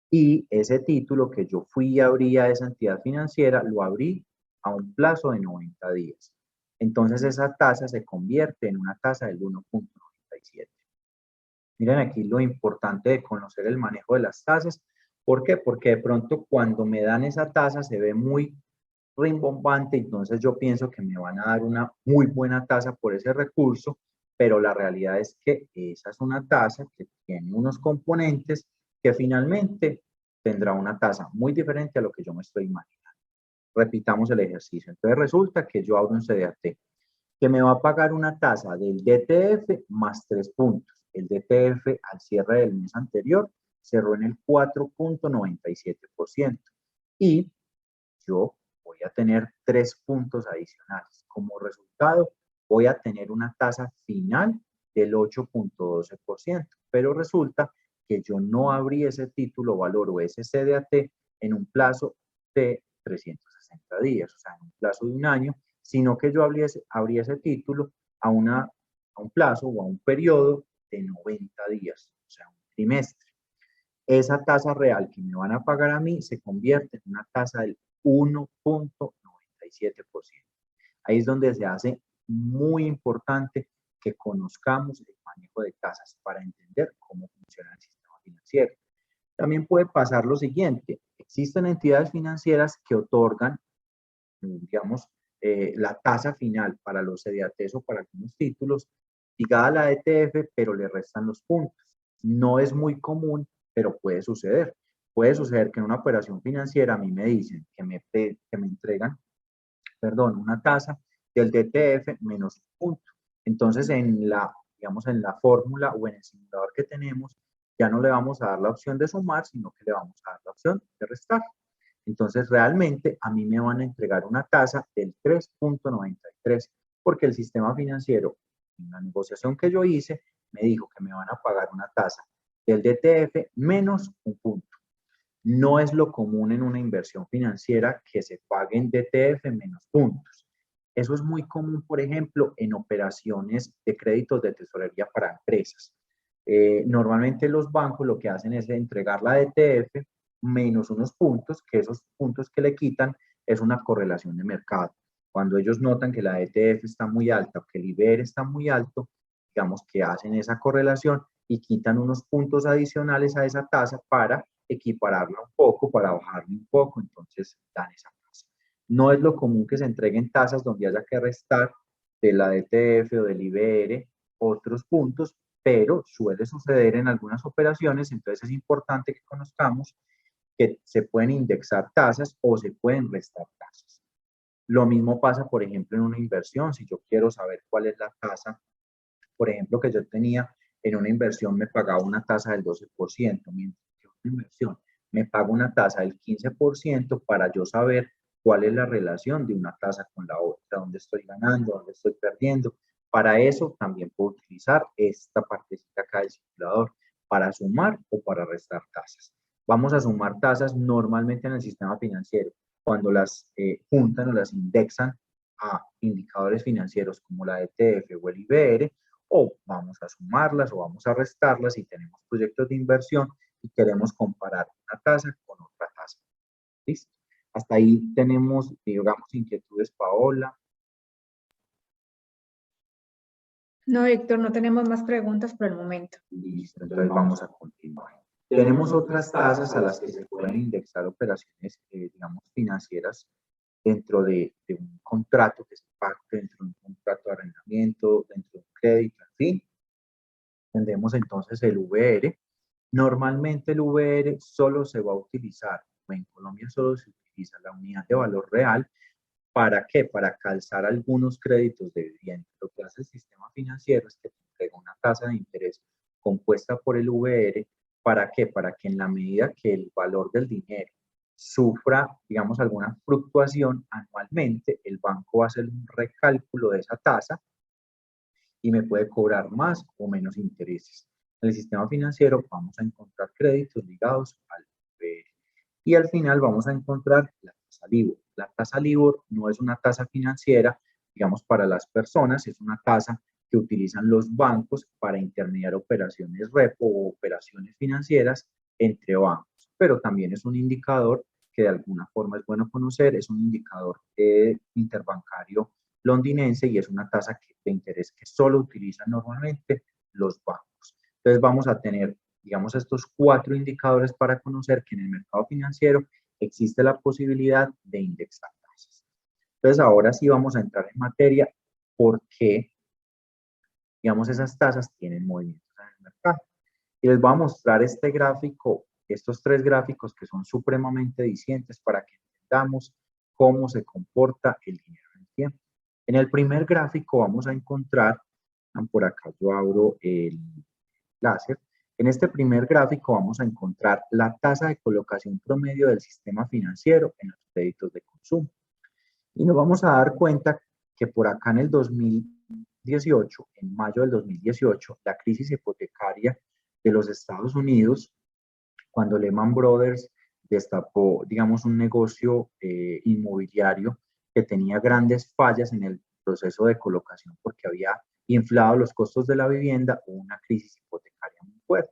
y ese título que yo fui y abrí a esa entidad financiera lo abrí a un plazo de 90 días. Entonces esa tasa se convierte en una tasa del 1.97. Miren aquí lo importante de conocer el manejo de las tasas. ¿Por qué? Porque de pronto cuando me dan esa tasa se ve muy rimbombante, entonces yo pienso que me van a dar una muy buena tasa por ese recurso, pero la realidad es que esa es una tasa que tiene unos componentes que finalmente tendrá una tasa muy diferente a lo que yo me estoy imaginando. Repitamos el ejercicio. Entonces resulta que yo abro un CDAT que me va a pagar una tasa del DTF más 3 puntos. El DTF al cierre del mes anterior cerró en el 4.97%. Y yo voy a tener 3 puntos adicionales. Como resultado, voy a tener una tasa final del 8.12%. Pero resulta que yo no abrí ese título valor o ese CDAT en un plazo de 360 días, o sea, en un plazo de un año, sino que yo abrí ese título a un plazo o a un periodo de 90 días, o sea, un trimestre. Esa tasa real que me van a pagar a mí se convierte en una tasa del 1.97%. Ahí es donde se hace muy importante que conozcamos el manejo de tasas para entender cómo funciona el sistema financiero. También puede pasar lo siguiente, existen entidades financieras que otorgan, digamos, la tasa final para los CDATs o para algunos títulos, ligada a la ETF, pero le restan los puntos. No es muy común, pero puede suceder. Puede suceder que en una operación financiera a mí me dicen que me entregan, perdón, una tasa del DTF menos un punto. Entonces, digamos, en la fórmula o en el simulador que tenemos, ya no le vamos a dar la opción de sumar, sino que le vamos a dar la opción de restar. Entonces, realmente a mí me van a entregar una tasa del 3.93 porque el sistema financiero, en la negociación que yo hice, me dijo que me van a pagar una tasa del DTF menos un punto. No es lo común en una inversión financiera que se paguen DTF menos puntos. Eso es muy común, por ejemplo, en operaciones de créditos de tesorería para empresas. Normalmente los bancos lo que hacen es entregar la DTF menos unos puntos, que esos puntos que le quitan es una correlación de mercado. Cuando ellos notan que la DTF está muy alta o que el IBR está muy alto, digamos que hacen esa correlación y quitan unos puntos adicionales a esa tasa para equipararla un poco, para bajarle un poco, entonces dan esa tasa. No es lo común que se entreguen tasas donde haya que restar de la DTF o del IBR otros puntos, pero suele suceder en algunas operaciones, entonces es importante que conozcamos que se pueden indexar tasas o se pueden restar tasas. Lo mismo pasa, por ejemplo, en una inversión. Si yo quiero saber cuál es la tasa, por ejemplo, que yo tenía en una inversión, me pagaba una tasa del 12%, mientras que una inversión me paga una tasa del 15% para yo saber cuál es la relación de una tasa con la otra, dónde estoy ganando, dónde estoy perdiendo. Para eso también puedo utilizar esta partecita acá del simulador, para sumar o para restar tasas. Vamos a sumar tasas normalmente en el sistema financiero, cuando las juntan o las indexan a indicadores financieros como la ETF o el IBR, o vamos a sumarlas o vamos a restarlas si tenemos proyectos de inversión y queremos comparar una tasa con otra tasa. ¿Listo? Hasta ahí tenemos, digamos, inquietudes, Paola. No, Víctor, no tenemos más preguntas por el momento. Listo, entonces vamos a continuar. Tenemos otras tasas a las que se pueden indexar operaciones, digamos, financieras dentro de un contrato que se pacte, dentro de un contrato de arrendamiento, dentro de un crédito, en fin. Tendremos entonces el VR. Normalmente el VR solo se va a utilizar, o en Colombia solo se utiliza la unidad de valor real. ¿Para qué? Para calzar algunos créditos de vivienda. Lo que hace el sistema financiero es que te entrega una tasa de interés compuesta por el VR. ¿Para qué? Para que en la medida que el valor del dinero sufra, digamos, alguna fluctuación anualmente, el banco va a hacer un recálculo de esa tasa y me puede cobrar más o menos intereses. En el sistema financiero vamos a encontrar créditos ligados al PBR y al final vamos a encontrar la tasa LIBOR. La tasa LIBOR no es una tasa financiera, digamos, para las personas, es una tasa que utilizan los bancos para intermediar operaciones repo o operaciones financieras entre bancos, pero también es un indicador que de alguna forma es bueno conocer, es un indicador interbancario londinense y es una tasa de interés que solo utilizan normalmente los bancos. Entonces vamos a tener, digamos, estos 4 indicadores para conocer que en el mercado financiero existe la posibilidad de indexar tasas. Entonces ahora sí vamos a entrar en materia porque, digamos, esas tasas tienen movimientos en el mercado. Y les voy a mostrar este gráfico, estos 3 gráficos que son supremamente dicientes para que entendamos cómo se comporta el dinero en el tiempo. En el primer gráfico vamos a encontrar, por acá yo abro el láser, en este primer gráfico vamos a encontrar la tasa de colocación promedio del sistema financiero en los créditos de consumo. Y nos vamos a dar cuenta que por acá en el 2018, en mayo del 2018, la crisis hipotecaria de los Estados Unidos, cuando Lehman Brothers destapó, digamos, un negocio inmobiliario que tenía grandes fallas en el proceso de colocación porque había inflado los costos de la vivienda, hubo una crisis hipotecaria muy fuerte.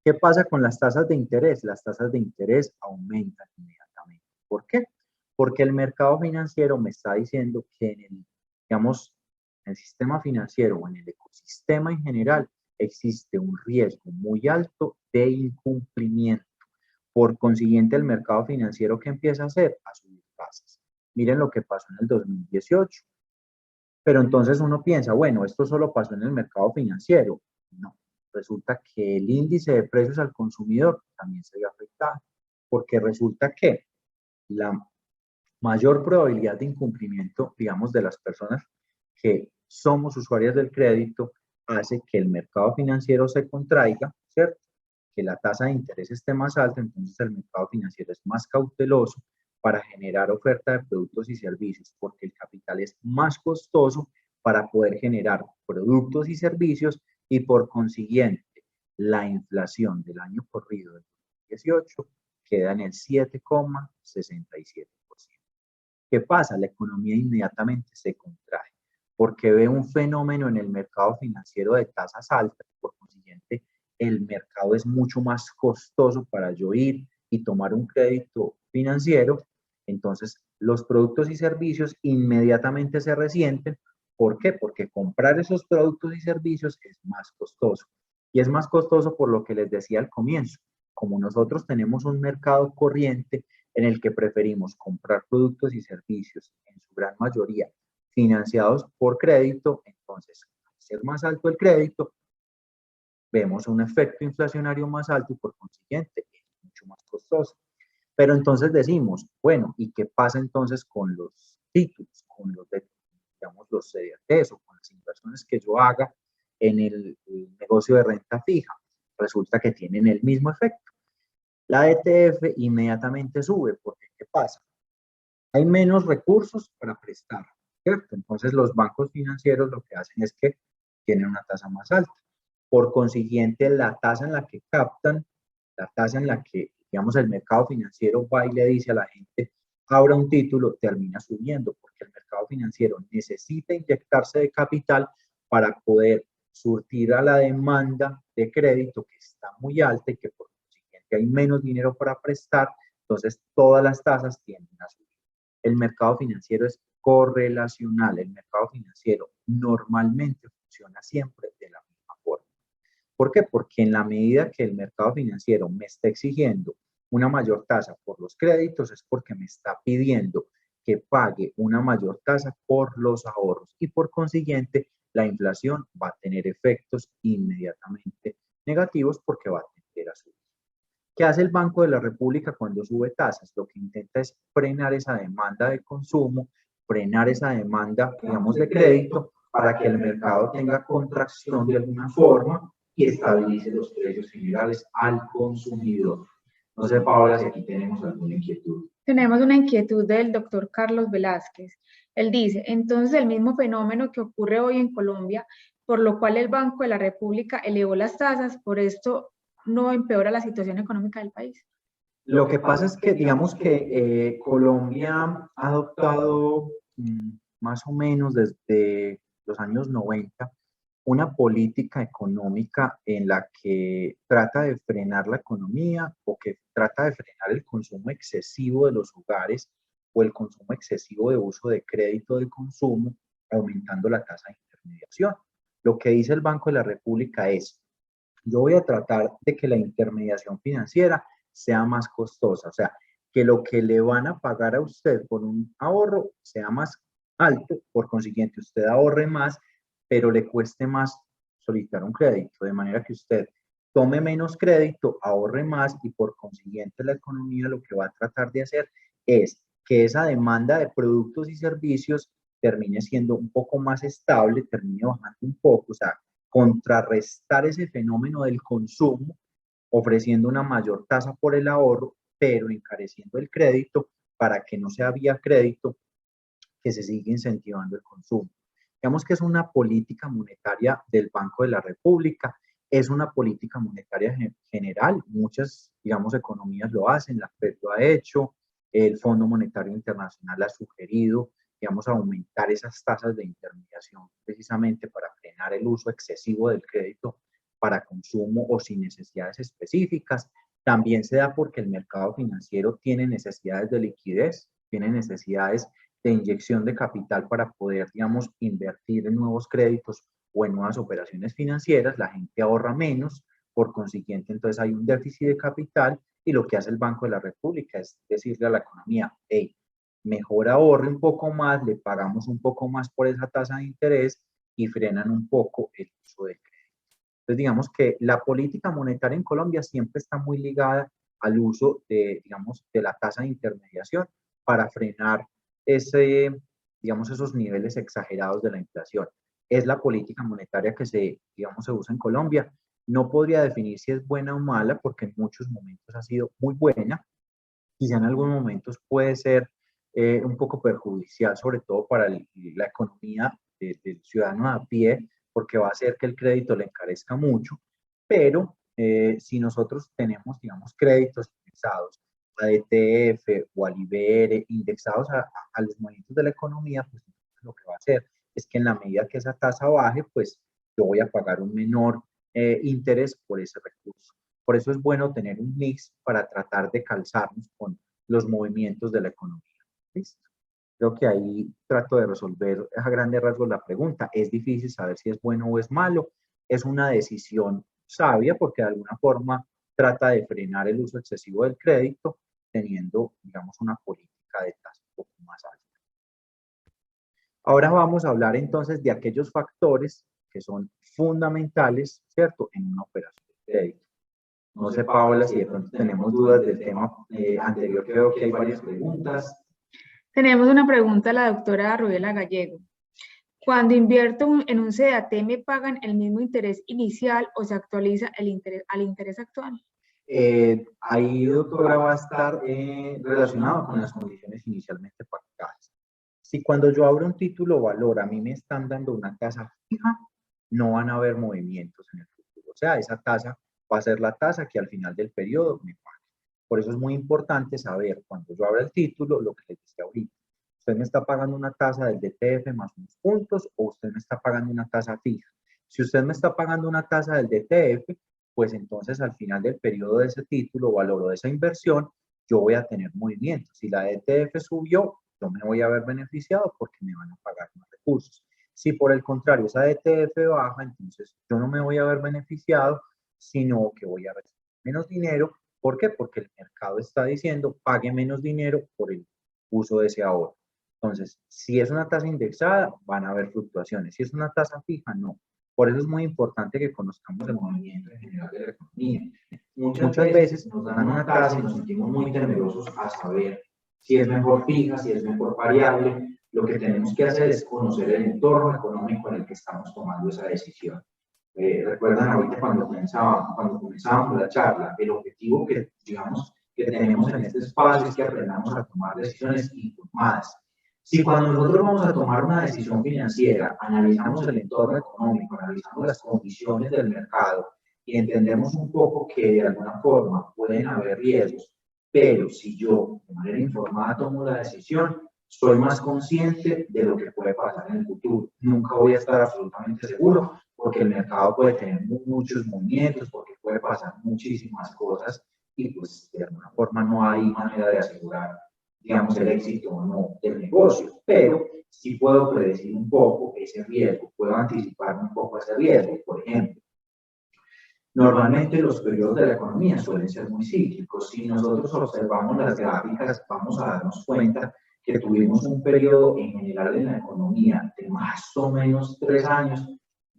¿Qué pasa con las tasas de interés? Las tasas de interés aumentan inmediatamente. ¿Por qué? Porque el mercado financiero me está diciendo que en el, digamos, en el sistema financiero o en el ecosistema en general existe un riesgo muy alto de incumplimiento. Por consiguiente, el mercado financiero, ¿qué empieza a hacer? A subir tasas. Miren lo que pasó en el 2018. Pero entonces uno piensa, bueno, esto solo pasó en el mercado financiero. No, resulta que el índice de precios al consumidor también se ve afectado, porque resulta que la mayor probabilidad de incumplimiento, digamos, de las personas que somos usuarias del crédito hace que el mercado financiero se contraiga, ¿cierto? Que la tasa de interés esté más alta, entonces el mercado financiero es más cauteloso para generar oferta de productos y servicios, porque el capital es más costoso para poder generar productos y servicios y por consiguiente la inflación del año corrido del 2018 queda en el 7,67%. ¿Qué pasa? La economía inmediatamente se contrae porque ve un fenómeno en el mercado financiero de tasas altas, por consiguiente, el mercado es mucho más costoso para yo ir y tomar un crédito financiero, entonces los productos y servicios inmediatamente se resienten. ¿Por qué? Porque comprar esos productos y servicios es más costoso. Y es más costoso por lo que les decía al comienzo. Como nosotros tenemos un mercado corriente en el que preferimos comprar productos y servicios, en su gran mayoría financiados por crédito, entonces, al ser más alto el crédito, vemos un efecto inflacionario más alto y por consiguiente es mucho más costoso. Pero entonces decimos, bueno, ¿y qué pasa entonces con los títulos, con los, digamos, los CDRs o con las inversiones que yo haga en el negocio de renta fija? Resulta que tienen el mismo efecto. La ETF inmediatamente sube, porque ¿qué pasa? Hay menos recursos para prestar, ¿cierto? Entonces los bancos financieros lo que hacen es que tienen una tasa más alta. Por consiguiente, la tasa en la que captan, la tasa en la que, digamos, el mercado financiero va y le dice a la gente, abra un título, termina subiendo, porque el mercado financiero necesita inyectarse de capital para poder surtir a la demanda de crédito que está muy alta y que por consiguiente hay menos dinero para prestar, entonces todas las tasas tienden a subir. El mercado financiero es correlacional, el mercado financiero normalmente funciona siempre de la misma forma. ¿Por qué? Porque en la medida que el mercado financiero me está exigiendo una mayor tasa por los créditos, es porque me está pidiendo que pague una mayor tasa por los ahorros y por consiguiente la inflación va a tener efectos inmediatamente negativos porque va a tender a subir. ¿Qué hace el Banco de la República cuando sube tasas? Lo que intenta es frenar esa demanda de consumo, frenar esa demanda, digamos, de crédito, para que el mercado tenga contracción de alguna forma y estabilice los precios generales al consumidor. No sé, Paola, si aquí tenemos alguna inquietud. Tenemos una inquietud del doctor Carlos Velázquez. Él dice, entonces el mismo fenómeno que ocurre hoy en Colombia, por lo cual el Banco de la República elevó las tasas, por esto no empeora la situación económica del país. Lo que pasa es que, digamos que Colombia ha adoptado más o menos desde los años 90 una política económica en la que trata de frenar la economía o que trata de frenar el consumo excesivo de los hogares o el consumo excesivo de uso de crédito de consumo, aumentando la tasa de intermediación. Lo que dice el Banco de la República es, yo voy a tratar de que la intermediación financiera sea más costosa, o sea, que lo que le van a pagar a usted por un ahorro sea más alto, por consiguiente usted ahorre más, pero le cueste más solicitar un crédito, de manera que usted tome menos crédito, ahorre más y por consiguiente la economía lo que va a tratar de hacer es que esa demanda de productos y servicios termine siendo un poco más estable, termine bajando un poco, o sea, contrarrestar ese fenómeno del consumo, ofreciendo una mayor tasa por el ahorro, pero encareciendo el crédito para que no sea vía crédito que se siga incentivando el consumo. Digamos que es una política monetaria del Banco de la República, es una política monetaria general, muchas, digamos, economías lo hacen, la FED lo ha hecho, el Fondo Monetario Internacional ha sugerido, digamos, aumentar esas tasas de intermediación precisamente para frenar el uso excesivo del crédito para consumo o sin necesidades específicas. También se da porque el mercado financiero tiene necesidades de liquidez, tiene necesidades de inyección de capital para poder, digamos, invertir en nuevos créditos o en nuevas operaciones financieras, la gente ahorra menos, por consiguiente, entonces hay un déficit de capital y lo que hace el Banco de la República es decirle a la economía, hey, mejor ahorre un poco más, le pagamos un poco más por esa tasa de interés y frenan un poco el uso de crédito. Entonces, digamos que la política monetaria en Colombia siempre está muy ligada al uso de, digamos, de la tasa de intermediación para frenar digamos, esos niveles exagerados de la inflación. Es la política monetaria que digamos, se usa en Colombia. No podría definir si es buena o mala, porque en muchos momentos ha sido muy buena, quizá en algunos momentos puede ser un poco perjudicial, sobre todo para la economía del ciudadano a pie, porque va a hacer que el crédito le encarezca mucho, pero si nosotros tenemos, digamos, créditos indexados a DTF o al IBR, indexados a los movimientos de la economía, pues lo que va a hacer es que en la medida que esa tasa baje, pues yo voy a pagar un menor interés por ese recurso. Por eso es bueno tener un mix para tratar de calzarnos con los movimientos de la economía. ¿Listo? Creo que ahí trato de resolver a grandes rasgos la pregunta. Es difícil saber si es bueno o es malo. Es una decisión sabia porque de alguna forma trata de frenar el uso excesivo del crédito teniendo, digamos, una política de tasa un poco más alta. Ahora vamos a hablar entonces de aquellos factores que son fundamentales, ¿cierto?, en una operación de crédito. No sé, Paola, si de pronto tenemos dudas del tema anterior, creo que hay varias preguntas. Tenemos una pregunta a la doctora Rubiela Gallego. Cuando invierto en un CDT, ¿me pagan el mismo interés inicial o se actualiza el interés al interés actual? Ahí, doctora, va a estar relacionado con las condiciones inicialmente pactadas. Si cuando yo abro un título valor a mí me están dando una tasa fija, no van a haber movimientos en el futuro. O sea, esa tasa va a ser la tasa que al final del periodo me paga. Por eso es muy importante saber cuando yo abra el título lo que les decía ahorita. Usted me está pagando una tasa del DTF más unos puntos o usted me está pagando una tasa fija. Si usted me está pagando una tasa del DTF, pues entonces al final del periodo de ese título, valor o de esa inversión, yo voy a tener movimientos. Si la DTF subió, yo me voy a ver beneficiado porque me van a pagar más recursos. Si por el contrario esa DTF baja, entonces yo no me voy a ver beneficiado, sino que voy a recibir menos dinero. ¿Por qué? Porque el mercado está diciendo pague menos dinero por el uso de ese ahorro. Entonces, si es una tasa indexada, van a haber fluctuaciones. Si es una tasa fija, no. Por eso es muy importante que conozcamos el movimiento en general de la economía. Muchas veces nos dan una tasa y nos sentimos muy temerosos a saber si es mejor fija, si es mejor variable. Lo que tenemos que hacer es conocer el entorno económico en el que estamos tomando esa decisión. Recuerdan ahorita cuando comenzábamos la charla, el objetivo que, digamos, que tenemos en este espacio es que aprendamos a tomar decisiones informadas. Si cuando nosotros vamos a tomar una decisión financiera, analizamos el entorno económico, analizamos las condiciones del mercado y entendemos un poco que de alguna forma pueden haber riesgos, pero si yo de manera informada tomo la decisión, soy más consciente de lo que puede pasar en el futuro. Nunca voy a estar absolutamente seguro porque el mercado puede tener muchos movimientos, porque puede pasar muchísimas cosas y pues de alguna forma no hay manera de asegurar, digamos, el éxito o no del negocio, pero sí puedo predecir un poco ese riesgo, puedo anticipar un poco ese riesgo. Por ejemplo, normalmente los periodos de la economía suelen ser muy cíclicos. Si nosotros observamos las gráficas, vamos a darnos cuenta que tuvimos un periodo en general en la economía de más o menos 3 años,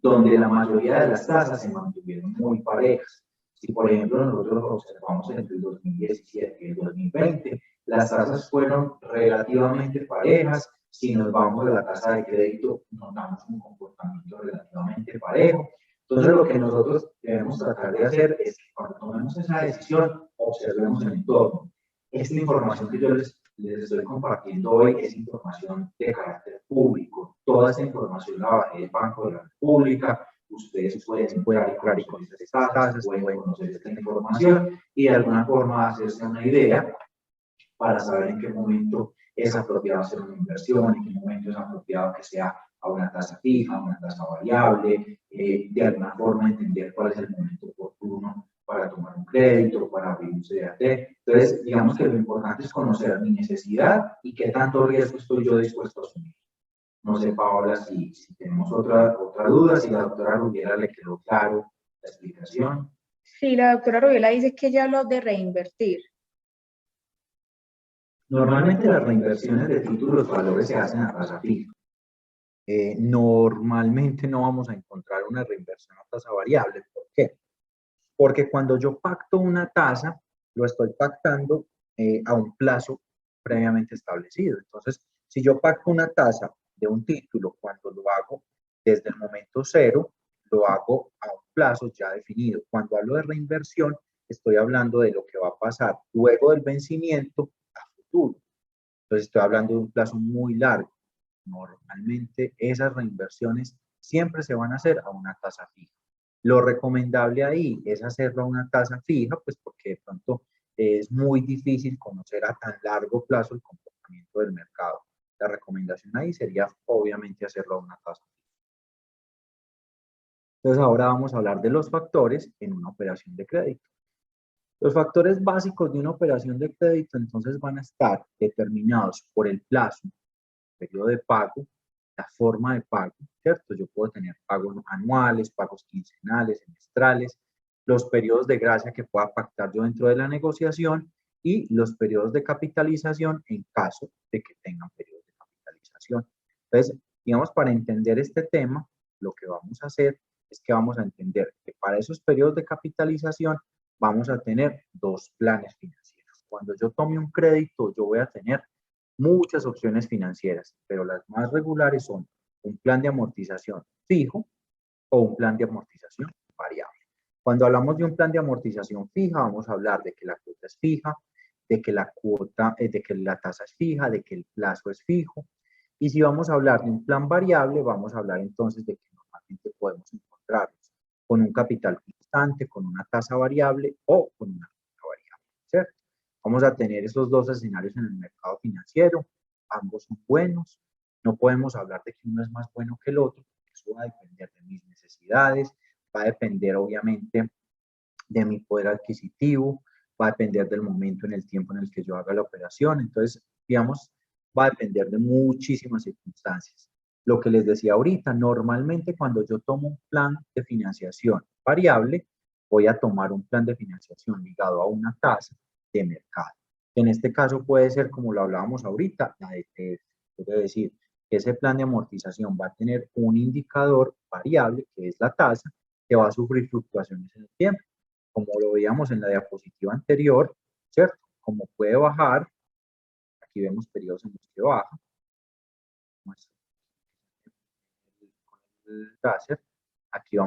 donde la mayoría de las tasas se mantuvieron muy parejas. Si, por ejemplo, nosotros observamos entre el 2017 y el 2020, las tasas fueron relativamente parejas. Si nos vamos a la tasa de crédito, notamos un comportamiento relativamente parejo. Entonces, lo que nosotros debemos tratar de hacer es que cuando tomemos esa decisión, observemos el entorno. Esta información que yo les estoy compartiendo hoy es información de carácter público. Toda esa información la bajé del Banco de la República. Ustedes pueden entrar y conocer estas tasas, pueden conocer esta información y de alguna forma hacerse una idea para saber en qué momento es apropiado hacer una inversión, en qué momento es apropiado que sea a una tasa fija, a una tasa variable, de alguna forma entender cuál es el momento oportuno para tomar un crédito, para abrir un CDT. Entonces, digamos que lo importante es conocer mi necesidad y qué tanto riesgo estoy yo dispuesto a asumir. No sé, Paola, si tenemos otra duda, si la doctora Rubiera le quedó claro la explicación. Sí, la doctora Rubiera dice que ya lo de reinvertir. Normalmente las reinversiones de títulos valores se hacen a tasa fija. Normalmente no vamos a encontrar una reinversión a tasa variable. ¿Por qué? Porque cuando yo pacto una tasa, lo estoy pactando a un plazo previamente establecido. Entonces, si yo pacto una tasa de un título cuando lo hago desde el momento cero, lo hago a un plazo ya definido. Cuando hablo de reinversión, estoy hablando de lo que va a pasar luego del vencimiento a futuro. Entonces, estoy hablando de un plazo muy largo. Normalmente, esas reinversiones siempre se van a hacer a una tasa fija. Lo recomendable ahí es hacerlo a una tasa fija, pues porque de pronto es muy difícil conocer a tan largo plazo el comportamiento del mercado. La recomendación ahí sería obviamente hacerlo a una tasa fija. Entonces ahora vamos a hablar de los factores en una operación de crédito. Los factores básicos de una operación de crédito entonces van a estar determinados por el plazo, periodo de pago, la forma de pago, ¿cierto? Yo puedo tener pagos anuales, pagos quincenales, semestrales, los periodos de gracia que pueda pactar yo dentro de la negociación y los periodos de capitalización en caso de que tengan periodos de capitalización. Entonces, digamos, para entender este tema, lo que vamos a hacer es que vamos a entender que para esos periodos de capitalización vamos a tener dos planes financieros. Cuando yo tome un crédito, yo voy a tener muchas opciones financieras, pero las más regulares son un plan de amortización fijo o un plan de amortización variable. Cuando hablamos de un plan de amortización fija, vamos a hablar de que la cuota es fija, de que la cuota, de que la tasa es fija, de que el plazo es fijo. Y si vamos a hablar de un plan variable, vamos a hablar entonces de que normalmente podemos encontrarnos con un capital constante, con una tasa variable o con una cuota variable, ¿cierto? Vamos a tener esos dos escenarios en el mercado financiero, ambos son buenos, no podemos hablar de que uno es más bueno que el otro, eso va a depender de mis necesidades, va a depender obviamente de mi poder adquisitivo, va a depender del momento en el tiempo en el que yo haga la operación, entonces, digamos, va a depender de muchísimas circunstancias. Lo que les decía ahorita, normalmente cuando yo tomo un plan de financiación variable, voy a tomar un plan de financiación ligado a una tasa de mercado. En este caso puede ser, como lo hablábamos ahorita, la DTF. Quiere decir que ese plan de amortización va a tener un indicador variable, que es la tasa, que va a sufrir fluctuaciones en el tiempo. Como lo veíamos en la diapositiva anterior, ¿cierto? Como puede bajar, aquí vemos periodos en los que baja, el láser, aquí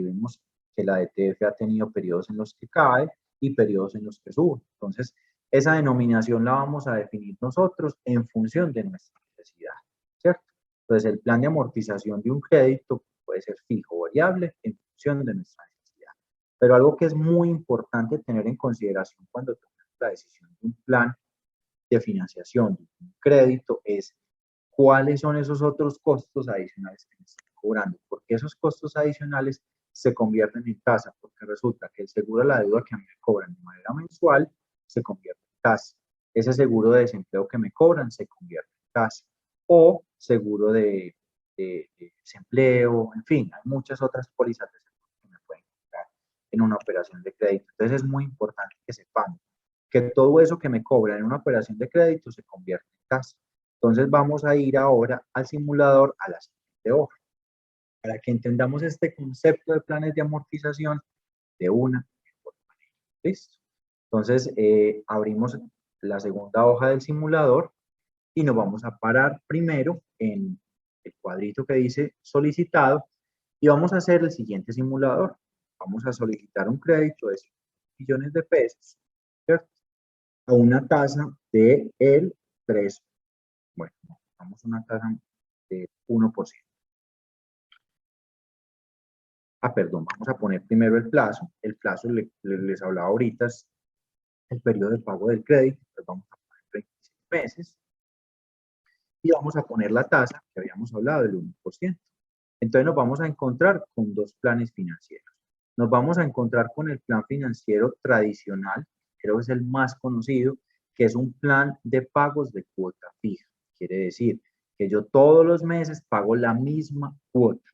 vemos que la DTF ha tenido periodos en los que cae y periodos en los que sube. Entonces, Esa denominación la vamos a definir nosotros en función de nuestra necesidad, ¿cierto? Entonces, el plan de amortización de un crédito puede ser fijo o variable en función de nuestra necesidad. Pero algo que es muy importante tener en consideración cuando tomamos la decisión de un plan de financiación, de un crédito, es cuáles son esos otros costos adicionales que me están cobrando, porque esos costos adicionales se convierten en tasa, porque resulta que el seguro de la deuda que a mí me cobran de manera mensual se convierte en tasa. Ese seguro de desempleo que me cobran se convierte en tasa. O seguro de desempleo, en fin, hay muchas otras pólizas de seguro que me pueden cobrar en una operación de crédito. Entonces es muy importante que sepamos que todo eso que me cobran en una operación de crédito se convierte en tasa. Entonces vamos a ir ahora al simulador a la siguiente hoja, para que entendamos este concepto de planes de amortización de una mejor manera. ¿Listo? Entonces abrimos la segunda hoja del simulador y nos vamos a parar primero en el cuadrito que dice solicitado y vamos a hacer el siguiente simulador. Vamos a solicitar un crédito de 5 millones de pesos, ¿cierto? A una tasa de el 3. Bueno, vamos a una tasa de 1%. Perdón, vamos a poner primero el plazo. El plazo les hablaba ahorita es el periodo de pago del crédito. Entonces vamos a poner 36 meses. Y vamos a poner la tasa que habíamos hablado del 1%. Entonces nos vamos a encontrar con dos planes financieros. Nos vamos a encontrar con el plan financiero tradicional, creo que es el más conocido, que es un plan de pagos de cuota fija. Quiere decir que yo todos los meses pago la misma cuota.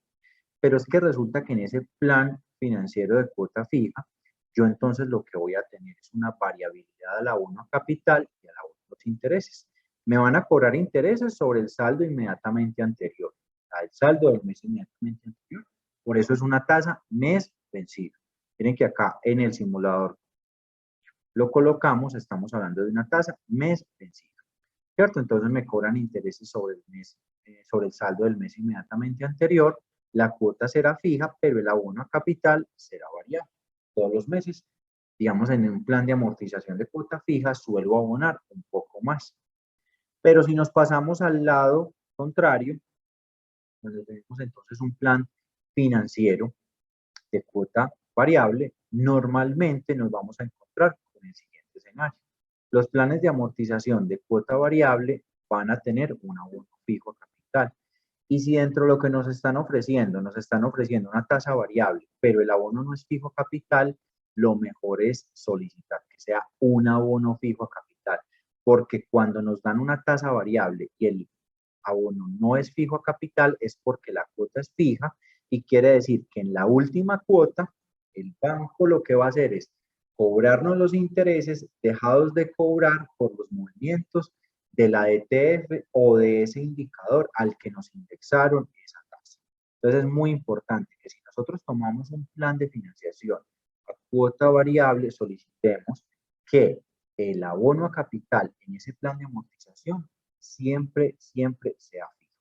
Pero es que resulta que en ese plan financiero de cuota fija, yo entonces lo que voy a tener es una variabilidad al abono a capital y al abono a los intereses. Me van a cobrar intereses sobre el saldo inmediatamente anterior, el saldo del mes inmediatamente anterior. Por eso es una tasa mes vencido. Miren que acá en el simulador lo colocamos, estamos hablando de una tasa mes vencido, ¿cierto? Entonces me cobran intereses sobre el mes, sobre el saldo del mes inmediatamente anterior. La cuota será fija, pero el abono a capital será variable todos los meses. Digamos, en un plan de amortización de cuota fija, suelo abonar un poco más. Pero si nos pasamos al lado contrario, donde tenemos entonces un plan financiero de cuota variable, normalmente nos vamos a encontrar con el siguiente escenario. Los planes de amortización de cuota variable van a tener un abono fijo a capital. Y si dentro de lo que nos están ofreciendo una tasa variable, pero el abono no es fijo a capital, lo mejor es solicitar que sea un abono fijo a capital. Porque cuando nos dan una tasa variable y el abono no es fijo a capital, es porque la cuota es fija y quiere decir que en la última cuota, el banco lo que va a hacer es cobrarnos los intereses dejados de cobrar por los movimientos de la ETF o de ese indicador al que nos indexaron esa tasa. Entonces es muy importante que si nosotros tomamos un plan de financiación a cuota variable, solicitemos que el abono a capital en ese plan de amortización siempre sea fijo.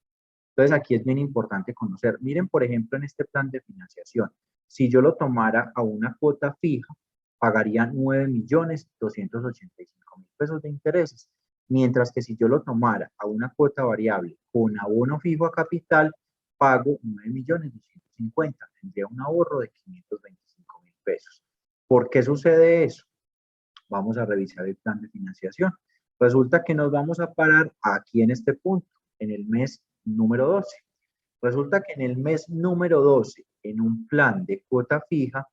Entonces aquí es bien importante conocer. Miren, por ejemplo, en este plan de financiación, si yo lo tomara a una cuota fija, pagaría 9.285.000 pesos de intereses, mientras que si yo lo tomara a una cuota variable con abono fijo a capital, pago 9.250.000, tendría un ahorro de 525.000 pesos. ¿Por qué sucede eso? Vamos a revisar el plan de financiación. Resulta que nos vamos a parar aquí en este punto, en el mes número 12. Resulta que en el mes número 12, en un plan de cuota fija,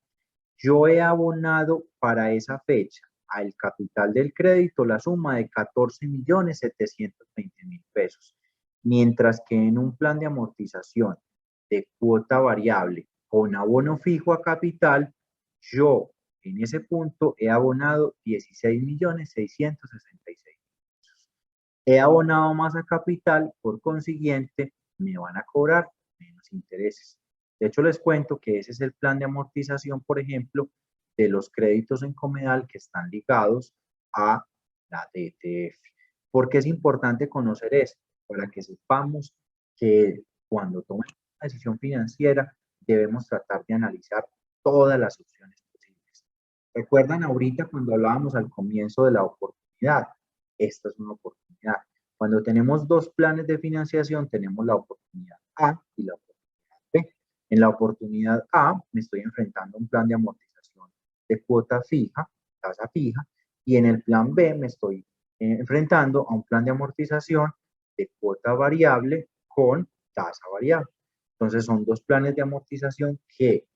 yo he abonado para esa fecha al capital del crédito la suma de 14.720.000 pesos, mientras que en un plan de amortización de cuota variable con abono fijo a capital, yo en ese punto he abonado 16.666.000 pesos. He abonado más a capital, por consiguiente, me van a cobrar menos intereses. De hecho, les cuento que ese es el plan de amortización, por ejemplo, de los créditos en Comedal que están ligados a la DTF. ¿Por qué es importante conocer esto? Para que sepamos que cuando tomemos una decisión financiera debemos tratar de analizar todas las opciones posibles. ¿Recuerdan ahorita cuando hablábamos al comienzo de la oportunidad oportunidad. Esta es una oportunidad. Cuando tenemos dos planes de financiación, tenemos la oportunidad A y la oportunidad B. En la oportunidad A, me estoy enfrentando a un plan de amortización de cuota fija, tasa fija, y en el plan B me estoy enfrentando a un plan de amortización de cuota variable con tasa variable. Entonces, son dos planes de amortización que,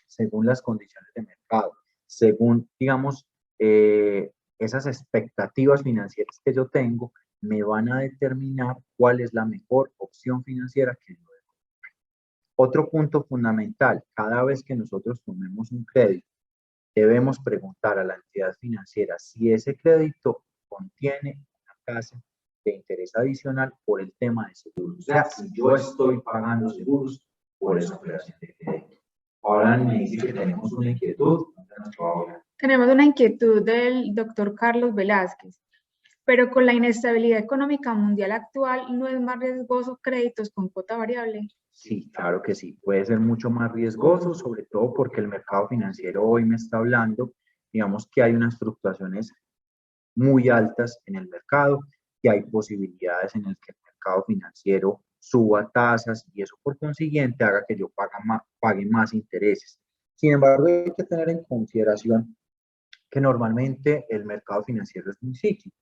según las condiciones de mercado, según, digamos, esas expectativas financieras que yo tengo, me van a determinar cuál es la mejor opción financiera que yo debo. Otro punto fundamental, cada vez que nosotros tomemos un crédito, debemos preguntar a la entidad financiera si ese crédito contiene una tasa de interés adicional por el tema de seguros. O sea, si yo estoy pagando seguros por esa operación de crédito. Ahora me dice que tenemos una inquietud. Tenemos una inquietud del doctor Carlos Velázquez, pero con la inestabilidad económica mundial actual, ¿no es más riesgoso créditos con cuota variable? Sí, claro que sí. Puede ser mucho más riesgoso, sobre todo porque el mercado financiero hoy me está hablando, digamos que hay unas fluctuaciones muy altas en el mercado y hay posibilidades en el que el mercado financiero suba tasas y eso por consiguiente haga que yo pague más intereses. Sin embargo, hay que tener en consideración que normalmente el mercado financiero es muy cíclico.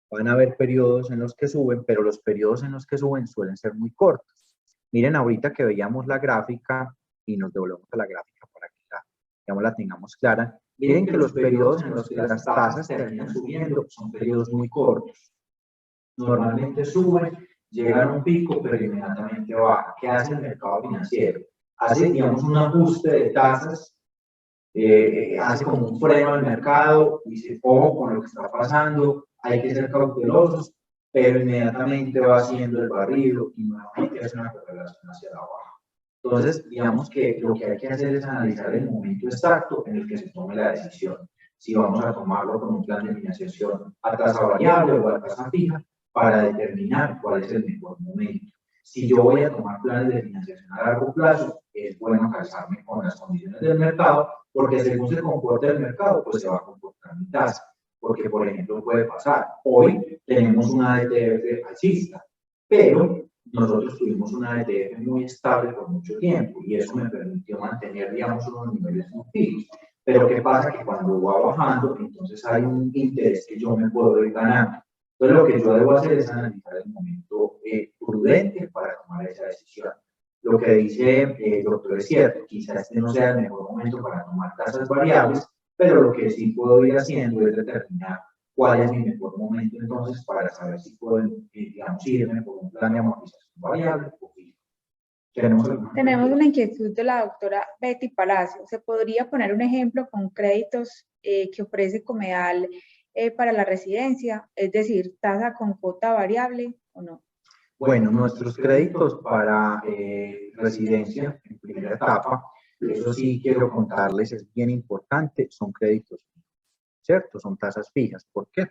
Van a haber periodos en los que suben, pero los periodos en los que suben suelen ser muy cortos. Miren ahorita que veíamos la gráfica y nos devolvemos a la gráfica para que digamos, la tengamos clara. Miren que los periodos en los que las tasas terminan subiendo son periodos muy cortos. Normalmente suben, llegan a un pico, pero inmediatamente baja. ¿Qué hace el mercado financiero? Hace, digamos, un ajuste de tasas, hace como un freno al mercado, dice, ojo con lo que está pasando, hay que ser cautelosos, pero inmediatamente va haciendo el barrido y nuevamente hace una correlación hacia la baja. Entonces, digamos que lo que hay que hacer es analizar el momento exacto en el que se tome la decisión. Si vamos a tomarlo con un plan de financiación a tasa variable o a tasa fija, para determinar cuál es el mejor momento. Si yo voy a tomar planes de financiación a largo plazo, es bueno calzarme con las condiciones del mercado, porque según se comporte el mercado, pues se va a comportar mi tasa. Porque, por ejemplo, puede pasar, hoy tenemos una ETF alcista, pero nosotros tuvimos una ETF muy estable por mucho tiempo y eso me permitió mantener, digamos, unos niveles muy fijos. Pero ¿qué pasa? Que cuando va bajando, entonces hay un interés que yo me puedo ir ganando. Entonces, lo que yo debo hacer es analizar el momento prudente para tomar esa decisión. Lo que dice el doctor es cierto, quizás este no sea el mejor momento para tomar tasas variables, pero lo que sí puedo ir haciendo es determinar cuál es mi mejor momento entonces para saber si puedo, digamos, irme por un plan de amortización variable o fijo. Tenemos una inquietud de la doctora Betty Palacio. ¿Se podría poner un ejemplo con créditos que ofrece Comedal para la residencia? Es decir, tasa con cuota variable o no. Bueno, nuestros créditos para residencia en primera etapa, eso sí quiero contarles, es bien importante, son créditos fijos, ¿cierto? Son tasas fijas. ¿Por qué?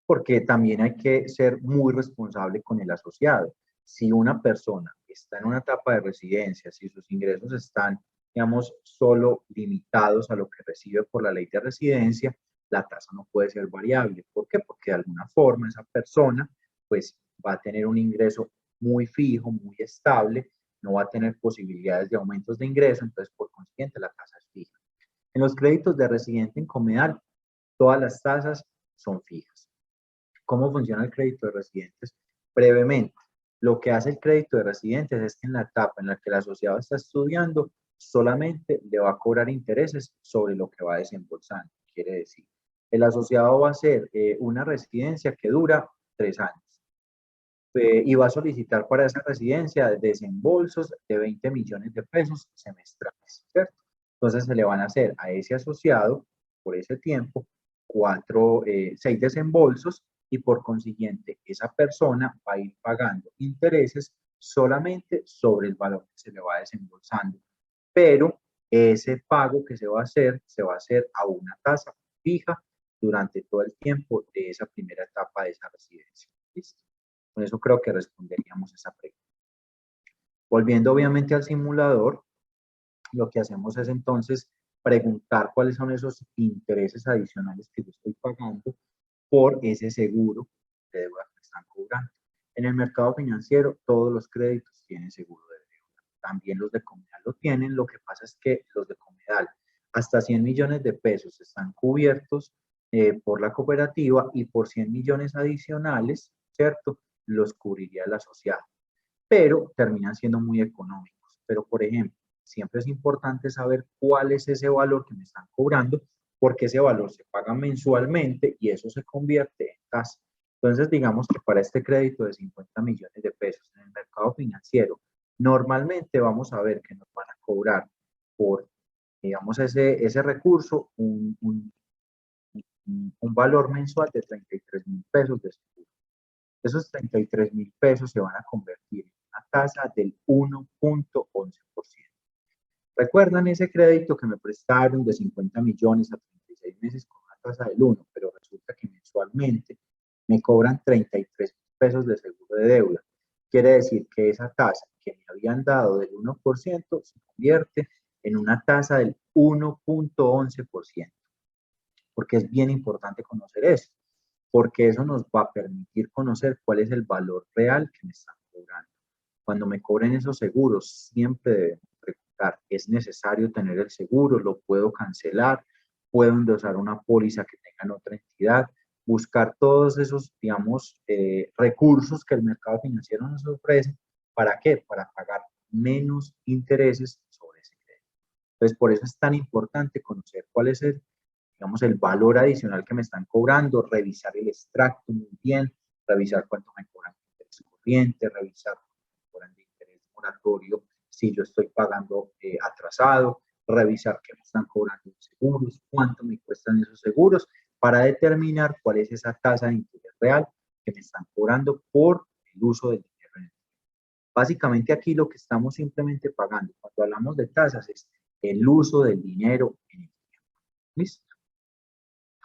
Porque también hay que ser muy responsable con el asociado. Si una persona está en una etapa de residencia, si sus ingresos están, digamos, solo limitados a lo que recibe por la ley de residencia, la tasa no puede ser variable. ¿Por qué? Porque de alguna forma esa persona, pues, va a tener un ingreso muy fijo, muy estable, no va a tener posibilidades de aumentos de ingreso, entonces, por consiguiente, la tasa es fija. En los créditos de residente en Comedal, todas las tasas son fijas. ¿Cómo funciona el crédito de residentes? Brevemente, lo que hace el crédito de residentes es que en la etapa en la que el asociado está estudiando, solamente le va a cobrar intereses sobre lo que va desembolsando. Quiere decir, el asociado va a hacer una residencia que dura 3 años y va a solicitar para esa residencia desembolsos de 20 millones de pesos semestrales, ¿cierto? Entonces se le van a hacer a ese asociado por ese tiempo 6 desembolsos y por consiguiente esa persona va a ir pagando intereses solamente sobre el valor que se le va desembolsando. Pero ese pago que se va a hacer a una tasa fija durante todo el tiempo de esa primera etapa de esa residencia. ¿Listo? Con eso creo que responderíamos esa pregunta. Volviendo obviamente al simulador, lo que hacemos es entonces preguntar cuáles son esos intereses adicionales que yo estoy pagando por ese seguro de deuda que me están cobrando. En el mercado financiero, todos los créditos tienen seguro de deuda. También los de Comedal lo tienen. Lo que pasa es que los de Comedal, hasta 100 millones de pesos están cubiertos por la cooperativa, y por 100 millones adicionales, ¿cierto?, los cubriría el asociado. Pero terminan siendo muy económicos. Pero, por ejemplo, siempre es importante saber cuál es ese valor que me están cobrando, porque ese valor se paga mensualmente y eso se convierte en tasa. Entonces, digamos que para este crédito de 50 millones de pesos en el mercado financiero, normalmente vamos a ver que nos van a cobrar por, digamos, ese recurso un valor mensual de 33.000 pesos de seguro. Esos 33.000 pesos se van a convertir en una tasa del 1.11%. ¿Recuerdan ese crédito que me prestaron de 50 millones a 36 meses con una tasa del 1, pero resulta que mensualmente me cobran 33 pesos de seguro de deuda? Quiere decir que esa tasa que me habían dado del 1% se convierte en una tasa del 1.11%. Porque es bien importante conocer eso, porque eso nos va a permitir conocer cuál es el valor real que me están cobrando. Cuando me cobren esos seguros, siempre debemos preguntar, ¿es necesario tener el seguro? ¿Lo puedo cancelar? ¿Puedo endosar una póliza que tenga en otra entidad? Buscar todos esos, digamos, recursos que el mercado financiero nos ofrece. ¿Para qué? Para pagar menos intereses sobre ese crédito. Entonces, por eso es tan importante conocer cuál es digamos, el valor adicional que me están cobrando, revisar el extracto muy bien, revisar cuánto me cobran de interés corriente, revisar cuánto me cobran de interés moratorio si yo estoy pagando atrasado, revisar qué me están cobrando de seguros, cuánto me cuestan esos seguros, para determinar cuál es esa tasa de interés real que me están cobrando por el uso del dinero en el tiempo. Básicamente aquí lo que estamos simplemente pagando cuando hablamos de tasas es el uso del dinero en el tiempo. ¿Listo?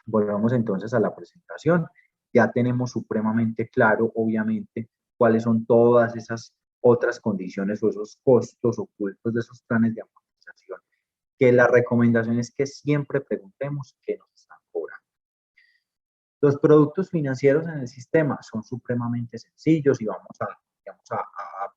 Volvamos entonces a la presentación. Ya tenemos supremamente claro, obviamente, cuáles son todas esas otras condiciones o esos costos ocultos de esos planes de amortización, que la recomendación es que siempre preguntemos qué nos están cobrando. Los productos financieros en el sistema son supremamente sencillos y vamos a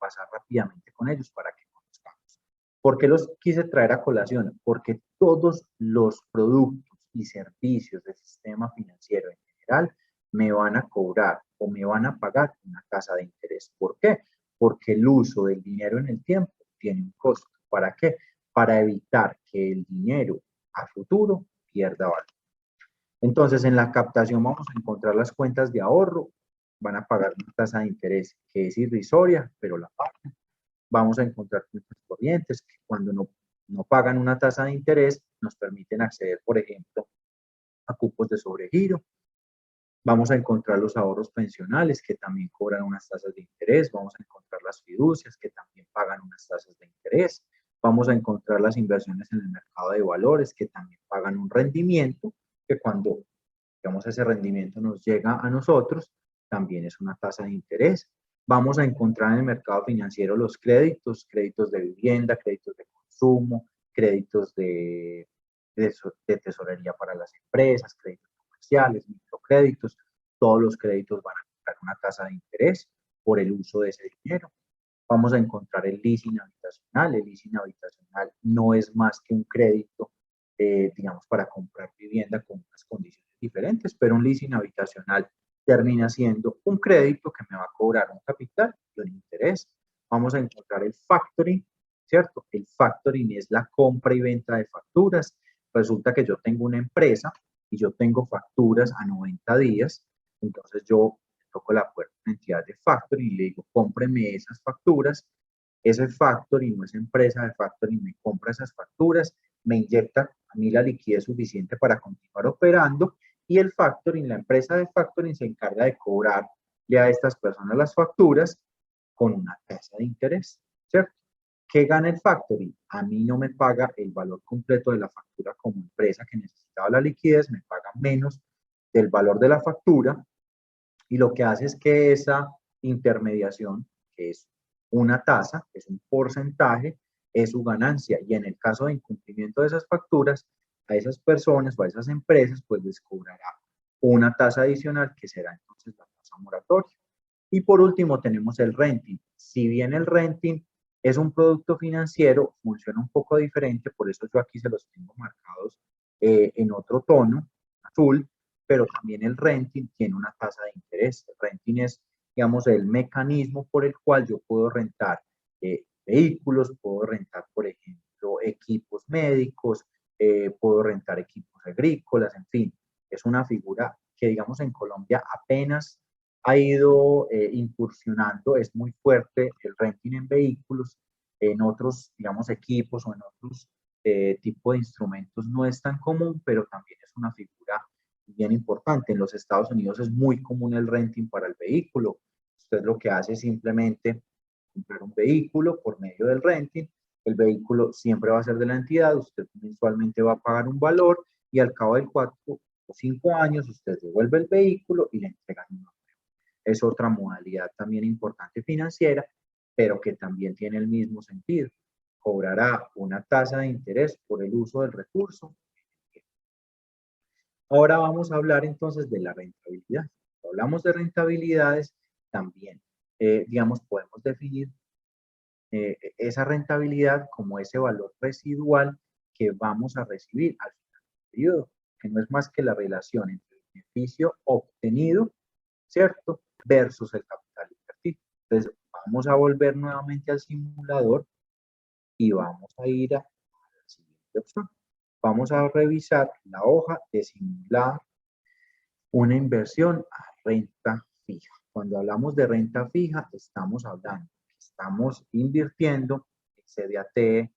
pasar rápidamente con ellos para que conozcamos. ¿Por qué los quise traer a colación? Porque todos los productos y servicios del sistema financiero en general me van a cobrar o me van a pagar una tasa de interés. ¿Por qué? Porque el uso del dinero en el tiempo tiene un costo. ¿Para qué? Para evitar que el dinero a futuro pierda valor. Entonces, en la captación vamos a encontrar las cuentas de ahorro, van a pagar una tasa de interés que es irrisoria, pero la pagan. Vamos a encontrar cuentas corrientes que cuando no pagan una tasa de interés nos permiten acceder, por ejemplo, a cupos de sobregiro. Vamos a encontrar los ahorros pensionales que también cobran unas tasas de interés. Vamos a encontrar las fiducias que también pagan unas tasas de interés. Vamos a encontrar las inversiones en el mercado de valores que también pagan un rendimiento que cuando, digamos, ese rendimiento nos llega a nosotros, también es una tasa de interés. Vamos a encontrar en el mercado financiero los créditos de vivienda, créditos de consumo, créditos de tesorería para las empresas, créditos comerciales, microcréditos. Todos los créditos van a cobrar una tasa de interés por el uso de ese dinero. Vamos a encontrar el leasing habitacional. El leasing habitacional no es más que un crédito, digamos, para comprar vivienda con unas condiciones diferentes, pero un leasing habitacional termina siendo un crédito que me va a cobrar un capital y un interés. Vamos a encontrar el factoring, ¿cierto? El factoring es la compra y venta de facturas. Resulta que yo tengo una empresa y yo tengo facturas a 90 días, entonces yo toco la puerta de una entidad de factoring y le digo, cómpreme esas facturas. Ese factoring o esa empresa de factoring me compra esas facturas, me inyecta a mí la liquidez suficiente para continuar operando, y el factoring, la empresa de factoring, se encarga de cobrarle a estas personas las facturas con una tasa de interés, ¿cierto? ¿Qué gana el factoring? A mí no me paga el valor completo de la factura como empresa que necesitaba la liquidez, me paga menos del valor de la factura, y lo que hace es que esa intermediación, que es una tasa, es un porcentaje, es su ganancia, y en el caso de incumplimiento de esas facturas, a esas personas o a esas empresas, pues les cobrará una tasa adicional que será entonces la tasa moratoria. Y por último tenemos el renting. Si bien el renting es un producto financiero, funciona un poco diferente, por eso yo aquí se los tengo marcados en otro tono, azul, pero también el renting tiene una tasa de interés. El renting es, digamos, el mecanismo por el cual yo puedo rentar vehículos, puedo rentar, por ejemplo, equipos médicos, puedo rentar equipos agrícolas, en fin, es una figura que, digamos, en Colombia apenas ha ido incursionando, es muy fuerte el renting en vehículos, en otros, digamos, equipos o en otros tipos de instrumentos no es tan común, pero también es una figura bien importante. En los Estados Unidos es muy común el renting para el vehículo. Usted lo que hace es simplemente comprar un vehículo por medio del renting. El vehículo siempre va a ser de la entidad, usted mensualmente va a pagar un valor y al cabo de 4 o 5 años usted devuelve el vehículo y le entregan uno. Es otra modalidad también importante financiera, pero que también tiene el mismo sentido. Cobrará una tasa de interés por el uso del recurso. Ahora vamos a hablar entonces de la rentabilidad. Cuando hablamos de rentabilidades, también, digamos, podemos definir esa rentabilidad como ese valor residual que vamos a recibir al final del periodo, que no es más que la relación entre el beneficio obtenido, ¿cierto?, versus el capital invertido. Entonces, vamos a volver nuevamente al simulador y vamos a ir a la siguiente opción. Vamos a revisar la hoja de simular una inversión a renta fija. Cuando hablamos de renta fija, estamos hablando, estamos invirtiendo en CDAT, en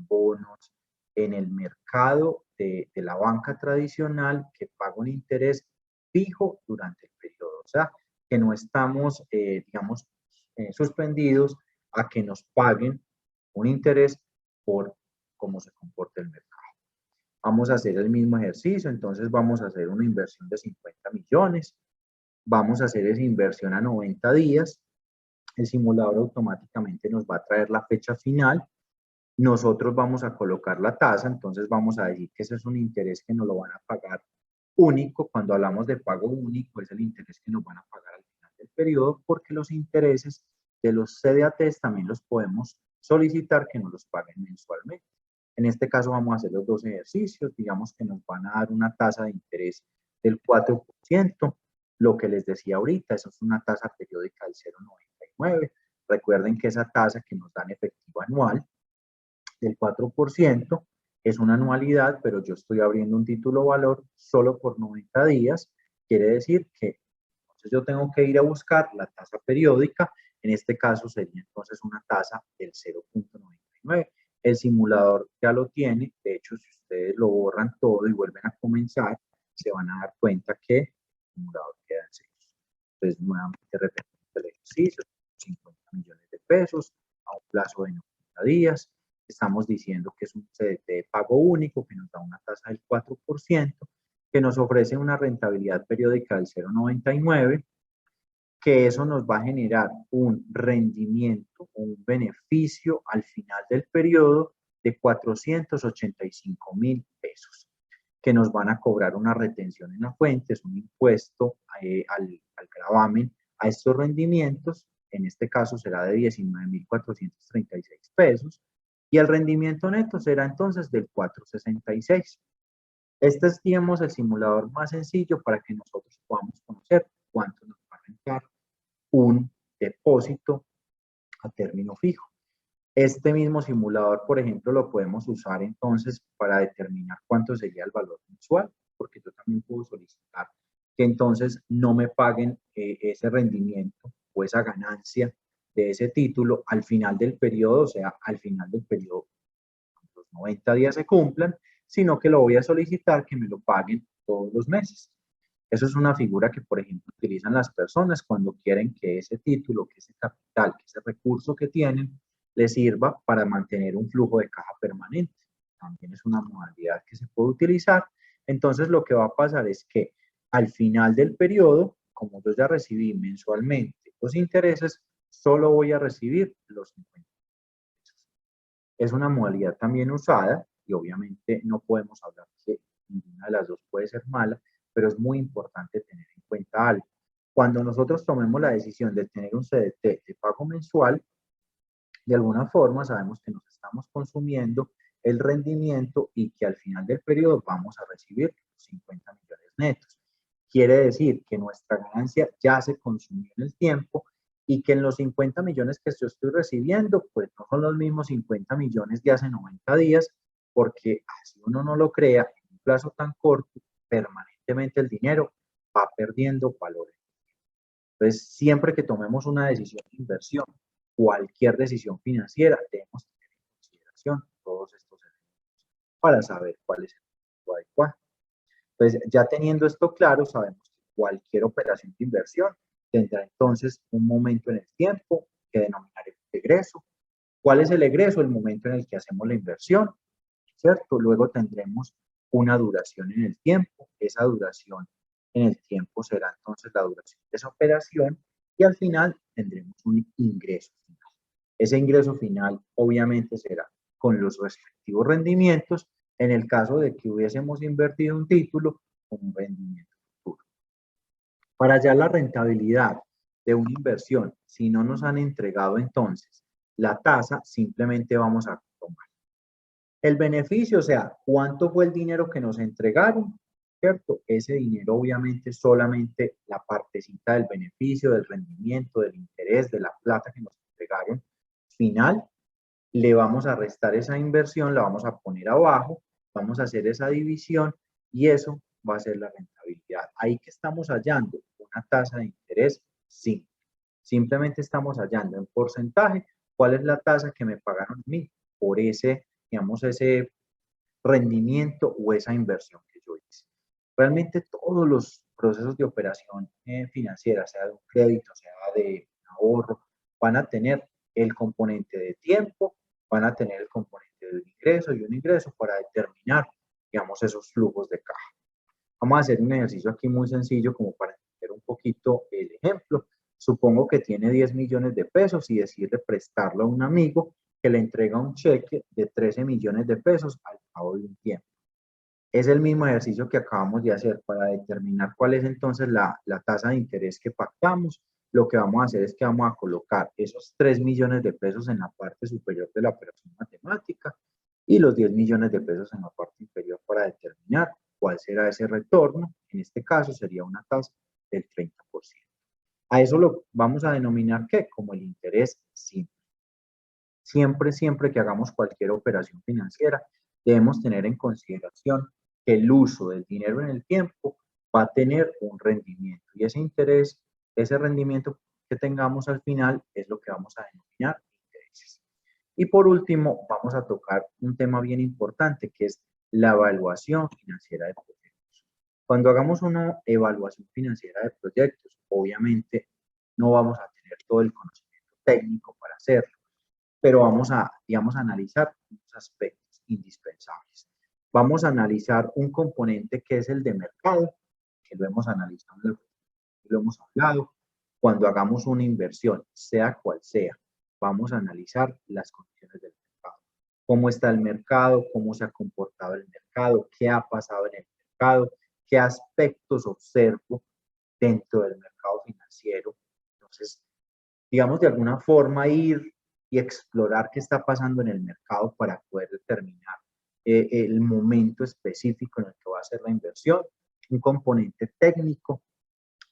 bonos, en el mercado de la banca tradicional que paga un interés fijo durante el periodo. O sea, que no estamos, digamos, suspendidos a que nos paguen un interés por cómo se comporta el mercado. Vamos a hacer el mismo ejercicio, entonces vamos a hacer una inversión de 50 millones, vamos a hacer esa inversión a 90 días, el simulador automáticamente nos va a traer la fecha final, nosotros vamos a colocar la tasa, entonces vamos a decir que ese es un interés que nos lo van a pagar único. Cuando hablamos de pago único, es el interés que nos van a pagar al final del periodo, porque los intereses de los CDATs también los podemos solicitar que nos los paguen mensualmente. En este caso vamos a hacer los dos ejercicios, digamos que nos van a dar una tasa de interés del 4%, lo que les decía ahorita, eso es una tasa periódica del 0,99. Recuerden que esa tasa que nos dan efectivo anual del 4% es una anualidad, pero yo estoy abriendo un título valor solo por 90 días, quiere decir que entonces yo tengo que ir a buscar la tasa periódica, en este caso sería entonces una tasa del 0,99. El simulador ya lo tiene, de hecho si ustedes lo borran todo y vuelven a comenzar, se van a dar cuenta que el simulador queda en 0. Entonces nuevamente repetimos el ejercicio, 50 millones de pesos a un plazo de 90 días. Estamos diciendo que es un CDT de pago único que nos da una tasa del 4%, que nos ofrece una rentabilidad periódica del 0,99, que eso nos va a generar un rendimiento, un beneficio al final del periodo de 485.000 pesos, que nos van a cobrar una retención en la fuente, es un impuesto al gravamen a estos rendimientos, en este caso será de 19.436 pesos, y el rendimiento neto será entonces del 466. Este es, digamos, el simulador más sencillo para que nosotros podamos conocer cuánto nos va a rentar un depósito a término fijo. Este mismo simulador, por ejemplo, lo podemos usar entonces para determinar cuánto sería el valor mensual, porque yo también puedo solicitar que entonces no me paguen ese rendimiento o esa ganancia de ese título al final del periodo, o sea, al final del periodo, los 90 días se cumplan, sino que lo voy a solicitar que me lo paguen todos los meses. Eso es una figura que, por ejemplo, utilizan las personas cuando quieren que ese título, que ese capital, que ese recurso que tienen, les sirva para mantener un flujo de caja permanente. También es una modalidad que se puede utilizar. Entonces, lo que va a pasar es que al final del periodo, como yo ya recibí mensualmente los intereses, solo voy a recibir los 50 pesos. Es una modalidad también usada y obviamente no podemos hablar que ninguna de las dos puede ser mala, pero es muy importante tener en cuenta algo. Cuando nosotros tomemos la decisión de tener un CDT de pago mensual, de alguna forma sabemos que nos estamos consumiendo el rendimiento y que al final del periodo vamos a recibir 50 millones netos. Quiere decir que nuestra ganancia ya se consumió en el tiempo y que en los 50 millones que yo estoy recibiendo, pues no son los mismos 50 millones de hace 90 días, porque así uno no lo crea, en un plazo tan corto, permanentemente el dinero va perdiendo valor. Entonces, siempre que tomemos una decisión de inversión, cualquier decisión financiera, debemos tener en consideración todos estos elementos para saber cuál es el momento adecuado. Entonces, ya teniendo esto claro, sabemos que cualquier operación de inversión tendrá entonces un momento en el tiempo que denominaremos egreso. ¿Cuál es el egreso? El momento en el que hacemos la inversión, ¿cierto? Luego tendremos una duración en el tiempo. Esa duración en el tiempo será entonces la duración de esa operación y al final tendremos un ingreso final. Ese ingreso final obviamente será con los respectivos rendimientos en el caso de que hubiésemos invertido un título con un rendimiento futuro. Para hallar la rentabilidad de una inversión, si no nos han entregado entonces la tasa, simplemente vamos a tomar el beneficio, o sea, cuánto fue el dinero que nos entregaron, ¿cierto? Ese dinero obviamente solamente la partecita del beneficio, del rendimiento, del interés, de la plata que nos entregaron final, le vamos a restar esa inversión, la vamos a poner abajo, vamos a hacer esa división y eso va a ser la rentabilidad. Ahí que estamos hallando una tasa de interés simple. Simplemente estamos hallando en porcentaje cuál es la tasa que me pagaron a mí por ese, digamos, ese rendimiento o esa inversión que yo hice. Realmente todos los procesos de operación financiera, sea de un crédito, sea de ahorro, van a tener el componente de tiempo, van a tener el componente de un ingreso y un ingreso para determinar, digamos, esos flujos de caja. Vamos a hacer un ejercicio aquí muy sencillo como para entender un poquito el ejemplo. Supongo que tiene 10 millones de pesos y decide prestarlo a un amigo que le entrega un cheque de 13 millones de pesos al cabo de un tiempo. Es el mismo ejercicio que acabamos de hacer para determinar cuál es entonces la tasa de interés que pactamos. Lo que vamos a hacer es que vamos a colocar esos 3 millones de pesos en la parte superior de la operación matemática y los 10 millones de pesos en la parte inferior para determinar cuál será ese retorno. En este caso sería una tasa del 30%. A eso lo vamos a denominar ¿qué? Como el interés simple. Siempre que hagamos cualquier operación financiera, debemos tener en consideración que el uso del dinero en el tiempo va a tener un rendimiento y ese interés, ese rendimiento que tengamos al final es lo que vamos a denominar intereses. Y por último, vamos a tocar un tema bien importante que es la evaluación financiera de proyectos. Cuando hagamos una evaluación financiera de proyectos, obviamente no vamos a tener todo el conocimiento técnico para hacerlo, pero vamos a, digamos, a analizar unos aspectos indispensables. Vamos a analizar un componente que es el de mercado, que lo hemos analizado, lo hemos hablado. Cuando hagamos una inversión, sea cual sea, vamos a analizar las condiciones del mercado. Cómo está el mercado, cómo se ha comportado el mercado, qué ha pasado en el mercado, qué aspectos observo dentro del mercado financiero. Entonces, digamos, de alguna forma ir y explorar qué está pasando en el mercado para poder determinar el momento específico en el que va a ser la inversión. Un componente técnico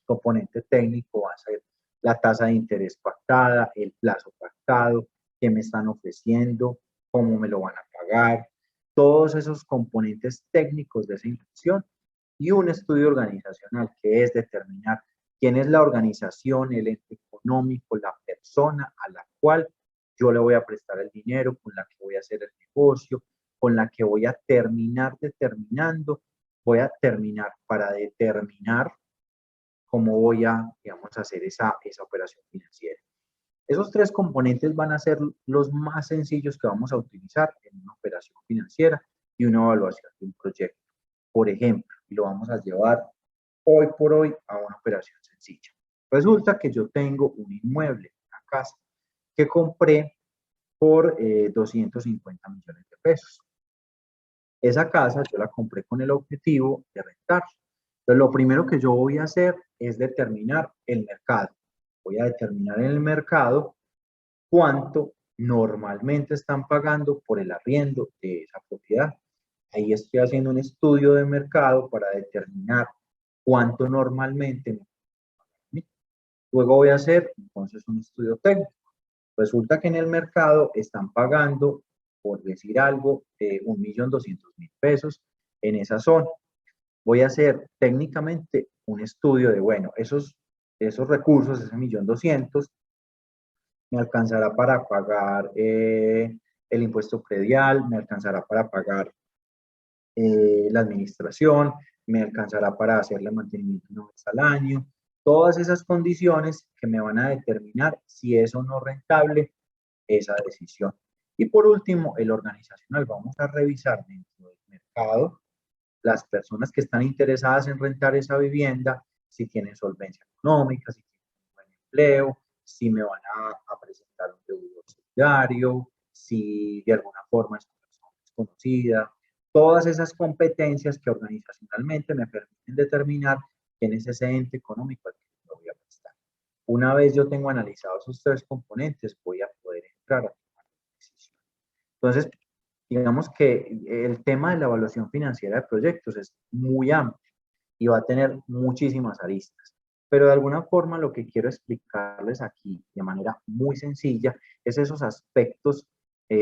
va a ser la tasa de interés pactada, el plazo pactado, qué me están ofreciendo, cómo me lo van a pagar, todos esos componentes técnicos de esa inversión y un estudio organizacional que es determinar quién es la organización, el ente económico, la persona a la cual yo le voy a prestar el dinero, con la que voy a hacer el negocio, con la que voy a terminar determinando, voy a terminar para determinar cómo voy a, digamos, hacer esa operación financiera. Esos tres componentes van a ser los más sencillos que vamos a utilizar en una operación financiera y una evaluación de un proyecto. Por ejemplo, y lo vamos a llevar hoy por hoy a una operación sencilla. Resulta que yo tengo un inmueble, una casa, que compré por 250 millones de pesos. Esa casa yo la compré con el objetivo de rentar. Entonces, lo primero que yo voy a hacer es determinar el mercado. Voy a determinar en el mercado cuánto normalmente están pagando por el arriendo de esa propiedad. Ahí estoy haciendo un estudio de mercado para determinar cuánto normalmente me pagan. Luego voy a hacer entonces un estudio técnico. Resulta que en el mercado están pagando, por decir algo, 1.200.000 pesos en esa zona. Voy a hacer técnicamente un estudio de, bueno, esos recursos, ese 1.200.000, me alcanzará para pagar el impuesto predial, me alcanzará para pagar la administración, me alcanzará para hacerle mantenimiento una vez al año. Todas esas condiciones que me van a determinar si es o no rentable esa decisión. Y por último, el organizacional. Vamos a revisar dentro del mercado las personas que están interesadas en rentar esa vivienda, si tienen solvencia económica, si tienen un buen empleo, si me van a presentar un deudor solidario, si de alguna forma es una persona desconocida. Todas esas competencias que organizacionalmente me permiten determinar quién es ese ente económico al que lo voy a prestar. Una vez yo tengo analizados esos tres componentes, voy a poder entrar a tomar una decisión. Entonces, digamos que el tema de la evaluación financiera de proyectos es muy amplio y va a tener muchísimas aristas. Pero de alguna forma lo que quiero explicarles aquí de manera muy sencilla es esos aspectos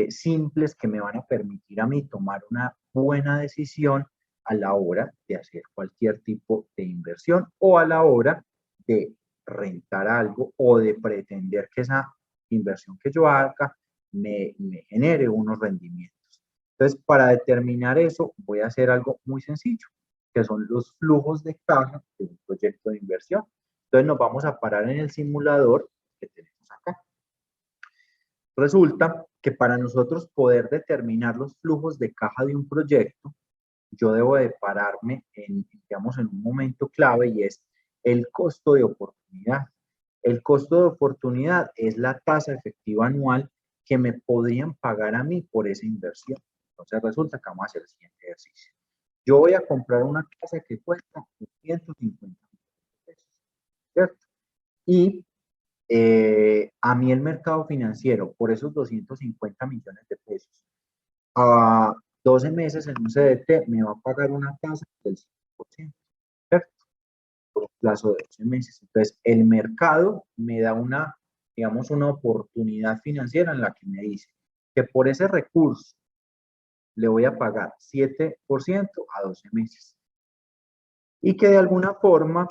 simples que me van a permitir a mí tomar una buena decisión a la hora de hacer cualquier tipo de inversión o a la hora de rentar algo o de pretender que esa inversión que yo haga me genere unos rendimientos. Entonces, para determinar eso, voy a hacer algo muy sencillo, que son los flujos de caja de un proyecto de inversión. Entonces, nos vamos a parar en el simulador que tenemos acá. Resulta que para nosotros poder determinar los flujos de caja de un proyecto, yo debo de pararme digamos, en un momento clave y es el costo de oportunidad. El costo de oportunidad es la tasa efectiva anual que me podrían pagar a mí por esa inversión. Entonces resulta que vamos a hacer el siguiente ejercicio. Yo voy a comprar una casa que cuesta 250 pesos, ¿cierto? Y a mí el mercado financiero, por esos 250 millones de pesos, a 12 meses en un CDT me va a pagar una tasa del 5%, ¿cierto? Por un plazo de 12 meses. Entonces, el mercado me da una, digamos, una oportunidad financiera en la que me dice que por ese recurso le voy a pagar 7% a 12 meses. Y que de alguna forma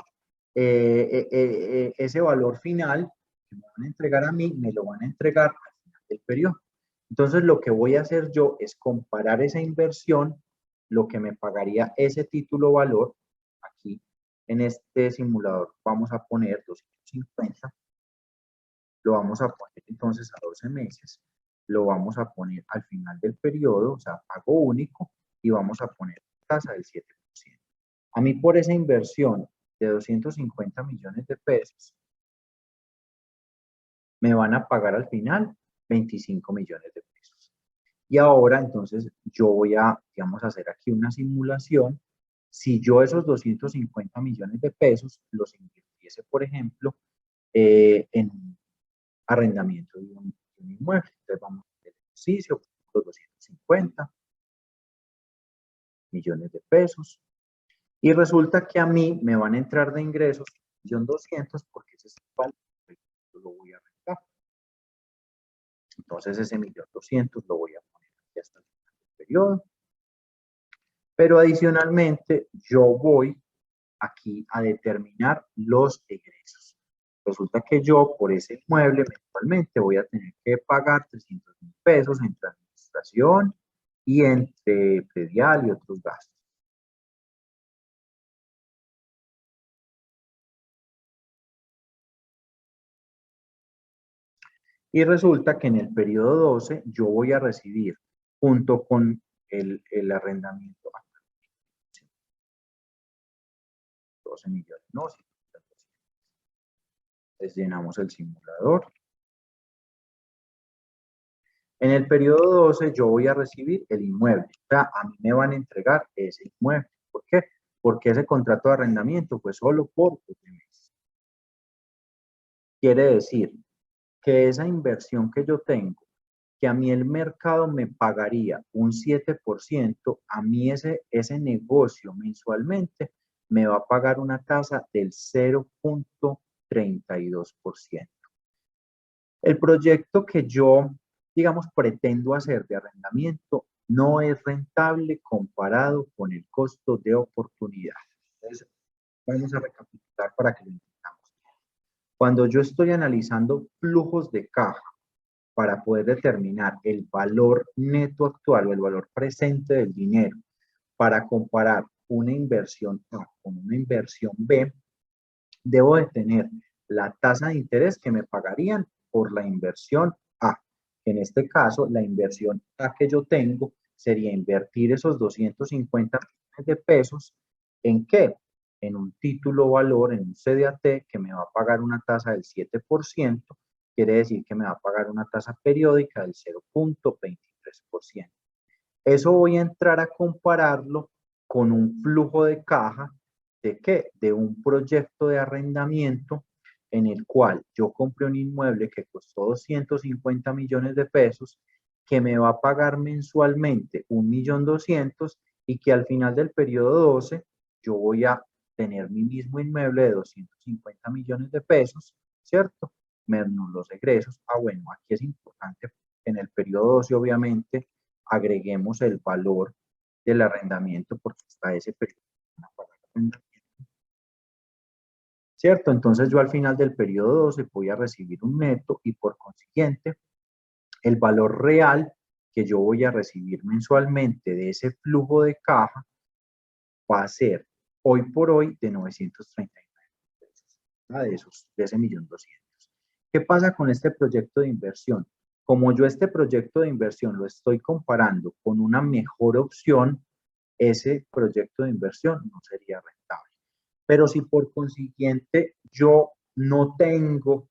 ese valor final que me van a entregar a mí, me lo van a entregar al final del periodo. Entonces, lo que voy a hacer yo es comparar esa inversión, lo que me pagaría ese título valor, aquí en este simulador vamos a poner 250, lo vamos a poner entonces a 12 meses, lo vamos a poner al final del periodo, o sea, pago único, y vamos a poner tasa del 7%. A mí por esa inversión de 250 millones de pesos, me van a pagar al final 25 millones de pesos. Y ahora entonces yo voy a, digamos, hacer aquí una simulación. Si yo esos 250 millones de pesos los invirtiese, por ejemplo, en arrendamiento de un inmueble. Entonces vamos a hacer el ejercicio, los 250 millones de pesos. Y resulta que a mí me van a entrar de ingresos 1.200.000 porque ese es el valor que yo lo voy a rentar. Entonces ese 1.200.000 lo voy a poner aquí hasta el final del periodo. Pero adicionalmente yo voy aquí a determinar los egresos. Resulta que yo por ese inmueble mensualmente voy a tener que pagar 300.000 pesos entre administración y entre predial y otros gastos. Y resulta que en el periodo 12 yo voy a recibir, junto con el arrendamiento, 12 millones, no, 50%. Entonces llenamos el simulador. En el periodo 12 yo voy a recibir el inmueble. O sea, a mí me van a entregar ese inmueble. ¿Por qué? ¿Por qué ese contrato de arrendamiento? Pues solo por 12 meses. Quiere decir que esa inversión que yo tengo, que a mí el mercado me pagaría un 7%, a mí ese negocio mensualmente me va a pagar una tasa del 0.32%. El proyecto que yo, digamos, pretendo hacer de arrendamiento no es rentable comparado con el costo de oportunidad. Entonces, vamos a recapitular para que lo entendamos. Cuando yo estoy analizando flujos de caja para poder determinar el valor neto actual o el valor presente del dinero para comparar una inversión A con una inversión B, debo de tener la tasa de interés que me pagarían por la inversión A. En este caso, la inversión A que yo tengo sería invertir esos 250 millones de pesos ¿en qué? En un título valor, en un CDAT que me va a pagar una tasa del 7%, quiere decir que me va a pagar una tasa periódica del 0.23%. Eso voy a entrar a compararlo con un flujo de caja ¿de qué? De un proyecto de arrendamiento en el cual yo compré un inmueble que costó 250 millones de pesos, que me va a pagar mensualmente 1.200.000 y que al final del periodo 12 yo voy a tener mi mismo inmueble de 250 millones de pesos, ¿cierto? Menos los egresos. Bueno, aquí es importante en el periodo 12 obviamente agreguemos el valor del arrendamiento porque hasta ese periodo van a pagar arrendamiento. ¿Cierto? Entonces yo al final del periodo 12 voy a recibir un neto y por consiguiente el valor real que yo voy a recibir mensualmente de ese flujo de caja va a ser hoy por hoy de 939 pesos, de ese 1.200.000. ¿Qué pasa con este proyecto de inversión? Como yo este proyecto de inversión lo estoy comparando con una mejor opción, ese proyecto de inversión no sería rentable. Pero si por consiguiente yo no tengo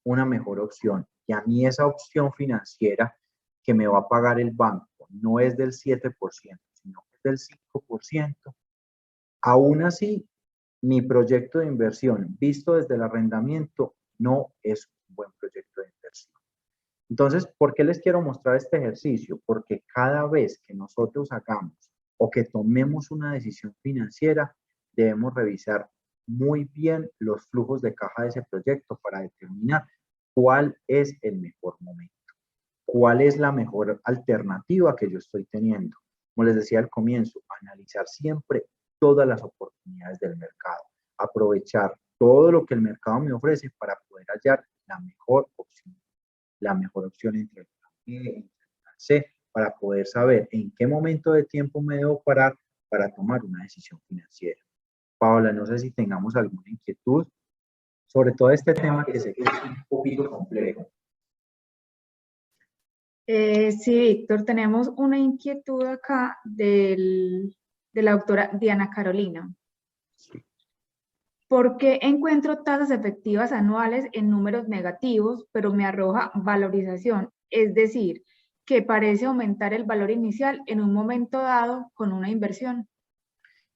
una mejor opción y a mí esa opción financiera que me va a pagar el banco no es del 7%, sino que es del 5%, aún así mi proyecto de inversión visto desde el arrendamiento no es un buen proyecto de inversión. Entonces, ¿por qué les quiero mostrar este ejercicio? Porque cada vez que nosotros hagamos o que tomemos una decisión financiera, debemos revisar muy bien los flujos de caja de ese proyecto para determinar cuál es el mejor momento, cuál es la mejor alternativa que yo estoy teniendo. Como les decía al comienzo, analizar siempre todas las oportunidades del mercado, aprovechar todo lo que el mercado me ofrece para poder hallar la mejor opción entre el plan B y el plan C, para poder saber en qué momento de tiempo me debo parar para tomar una decisión financiera. Paola, no sé si tengamos alguna inquietud sobre todo este tema que sé que es un poquito complejo. Sí, Víctor, tenemos una inquietud acá de la doctora Diana Carolina. Sí. ¿Por qué encuentro tasas efectivas anuales en números negativos, pero me arroja valorización? Es decir, que parece aumentar el valor inicial en un momento dado con una inversión.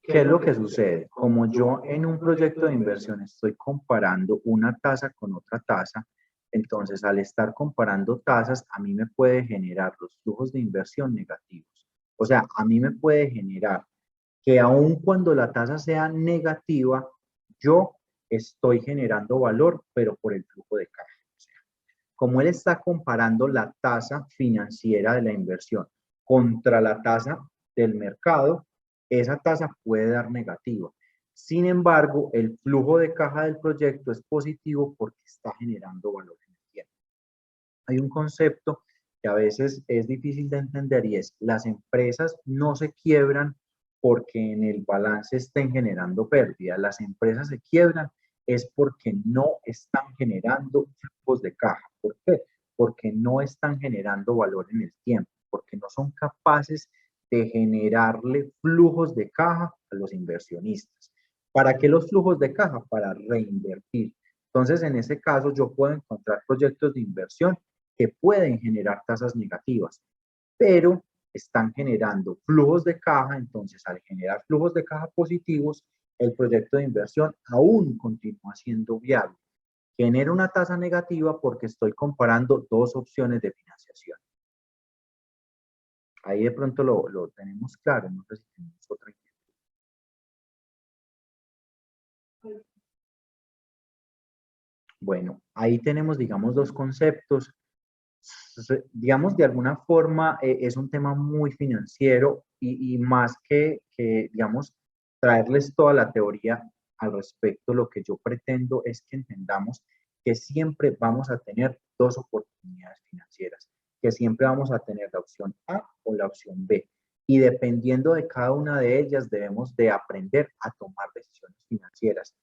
¿Qué es lo que sucede? Como yo en un proyecto de inversión estoy comparando una tasa con otra tasa, entonces al estar comparando tasas, a mí me puede generar los flujos de inversión negativos. O sea, a mí me puede generar que aun cuando la tasa sea negativa, yo estoy generando valor, pero por el flujo de caja. O sea, como él está comparando la tasa financiera de la inversión contra la tasa del mercado, esa tasa puede dar negativa. Sin embargo, el flujo de caja del proyecto es positivo porque está generando valor en el tiempo. Hay un concepto que a veces es difícil de entender y es, las empresas no se quiebran porque en el balance estén generando pérdidas. Las empresas se quiebran es porque no están generando flujos de caja. ¿Por qué? Porque no están generando valor en el tiempo, porque no son capaces de generarle flujos de caja a los inversionistas. ¿Para qué los flujos de caja? Para reinvertir. Entonces, en ese caso, yo puedo encontrar proyectos de inversión que pueden generar tasas negativas, pero están generando flujos de caja, entonces al generar flujos de caja positivos, el proyecto de inversión aún continúa siendo viable. Genera una tasa negativa porque estoy comparando dos opciones de financiación. Ahí de pronto lo tenemos claro, no sé si tenemos otra idea. Bueno, ahí tenemos, digamos, dos conceptos. Digamos, de alguna forma es un tema muy financiero y más digamos, traerles toda la teoría al respecto, lo que yo pretendo es que entendamos que siempre vamos a tener dos oportunidades financieras, que siempre vamos a tener la opción A o la opción B. Y dependiendo de cada una de ellas, debemos de aprender a tomar decisiones financieras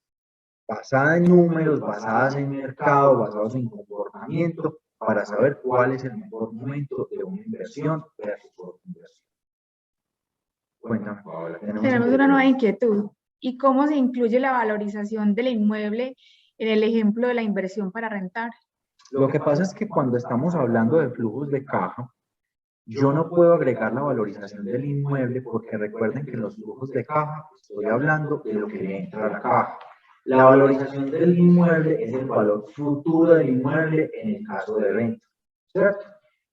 basadas en números, basadas en mercado, basadas en comportamiento, para saber cuál es el mejor momento de una inversión versus otra inversión. Cuéntame, Paola. Tenemos una nueva inquietud. ¿Y cómo se incluye la valorización del inmueble en el ejemplo de la inversión para rentar? Lo que pasa es que cuando estamos hablando de flujos de caja, yo no puedo agregar la valorización del inmueble porque recuerden que en los flujos de caja estoy hablando de lo que le entra a la caja. La valorización del inmueble es el valor futuro del inmueble en el caso de venta, ¿cierto?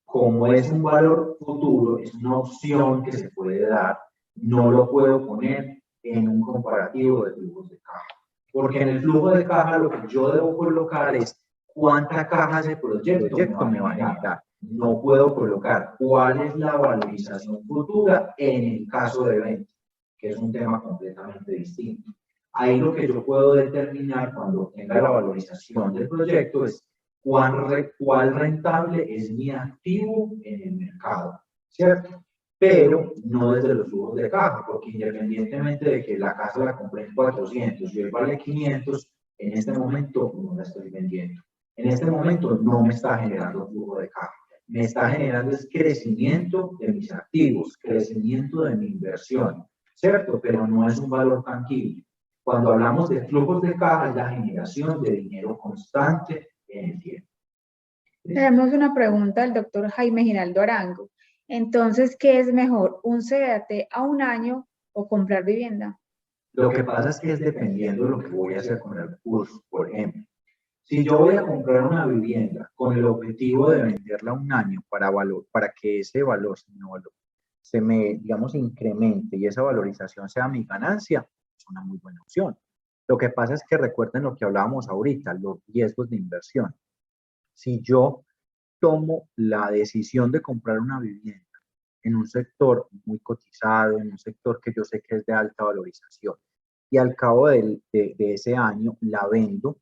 Como es un valor futuro, es una opción que se puede dar, no lo puedo poner en un comparativo de flujos de caja. Porque en el flujo de caja lo que yo debo colocar es cuánta caja ese proyecto me va a generar. No puedo colocar cuál es la valorización futura en el caso de venta, que es un tema completamente distinto. Ahí lo que yo puedo determinar cuando tenga la valorización del proyecto es cuál rentable es mi activo en el mercado, ¿cierto? Pero no desde los flujos de caja, porque independientemente de que la casa la compré en 400 y hoy vale 500, en este momento no la estoy vendiendo. En este momento no me está generando flujo de caja. Me está generando es crecimiento de mis activos, crecimiento de mi inversión, ¿cierto? Pero no es un valor tangible. Cuando hablamos de flujos de caja, es la generación de dinero constante en el tiempo. Tenemos una pregunta del doctor Jaime Giraldo Arango. Entonces, ¿qué es mejor, un CDT a un año o comprar vivienda? Lo que pasa es que es dependiendo de lo que voy a hacer con el curso. Por ejemplo, si yo voy a comprar una vivienda con el objetivo de venderla a un año para que ese valor se me, digamos, incremente y esa valorización sea mi ganancia, es una muy buena opción. Lo que pasa es que recuerden lo que hablábamos ahorita, los riesgos de inversión. Si yo tomo la decisión de comprar una vivienda en un sector muy cotizado, en un sector que yo sé que es de alta valorización, y al cabo de ese año la vendo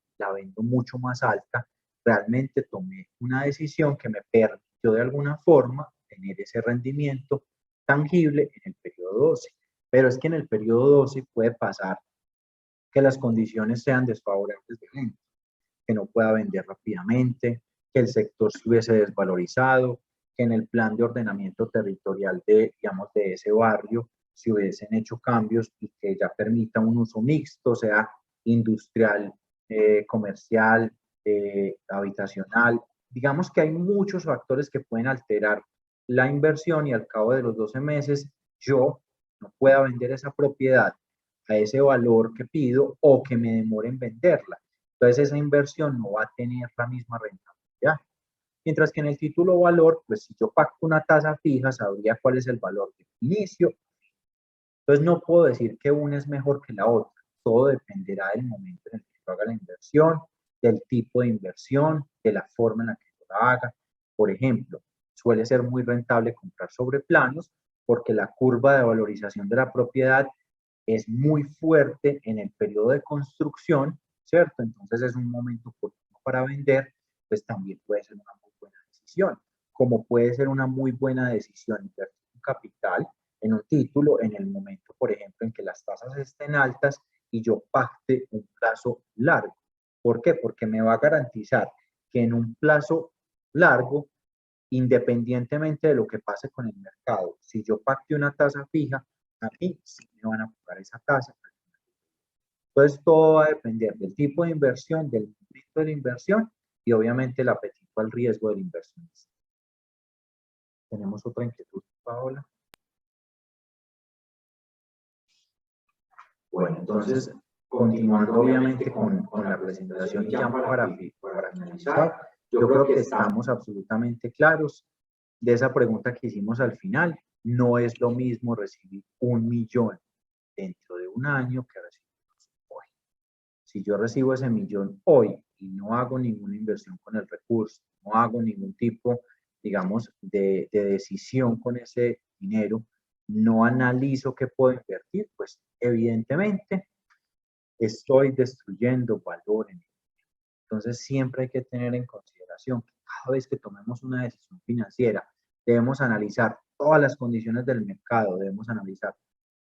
mucho más alta, realmente tomé una decisión que me permitió de alguna forma tener ese rendimiento tangible en el periodo 12. Pero es que en el periodo 12 puede pasar que las condiciones sean desfavorables de venta, que no pueda vender rápidamente, que el sector se hubiese desvalorizado, que en el plan de ordenamiento territorial digamos, de ese barrio se hubiesen hecho cambios y que ya permita un uso mixto, sea industrial, comercial, habitacional. Digamos que hay muchos factores que pueden alterar la inversión y al cabo de los 12 meses yo no pueda vender esa propiedad a ese valor que pido o que me demore en venderla. Entonces esa inversión no va a tener la misma rentabilidad. Mientras que en el título valor, pues si yo pacto una tasa fija, sabría cuál es el valor de inicio. Entonces no puedo decir que una es mejor que la otra. Todo dependerá del momento en el que yo haga la inversión, del tipo de inversión, de la forma en la que yo la haga. Por ejemplo, suele ser muy rentable comprar sobre planos porque la curva de valorización de la propiedad es muy fuerte en el periodo de construcción, ¿cierto? Entonces es un momento oportuno para vender, pues también puede ser una muy buena decisión. Como puede ser una muy buena decisión invertir un capital en un título en el momento, por ejemplo, en que las tasas estén altas y yo pacte un plazo largo. ¿Por qué? Porque me va a garantizar que en un plazo largo, independientemente de lo que pase con el mercado, si yo pacte una tasa fija, a mí sí me van a pagar esa tasa. Entonces todo va a depender del tipo de inversión, del momento de la inversión y obviamente el apetito al riesgo del inversionista. Tenemos otra inquietud. Paola. Bueno, entonces, continuando obviamente con la presentación y ya para finalizar, yo creo que estamos absolutamente claros de esa pregunta que hicimos al final. No es lo mismo recibir 1 millón dentro de un año que recibirlos hoy. Si yo recibo ese millón hoy y no hago ninguna inversión con el recurso, no hago ningún tipo, digamos, de decisión con ese dinero, no analizo qué puedo invertir, pues evidentemente estoy destruyendo valor en el dinero. Entonces siempre hay que tener en consideración que cada vez que tomemos una decisión financiera, debemos analizar todas las condiciones del mercado, debemos analizar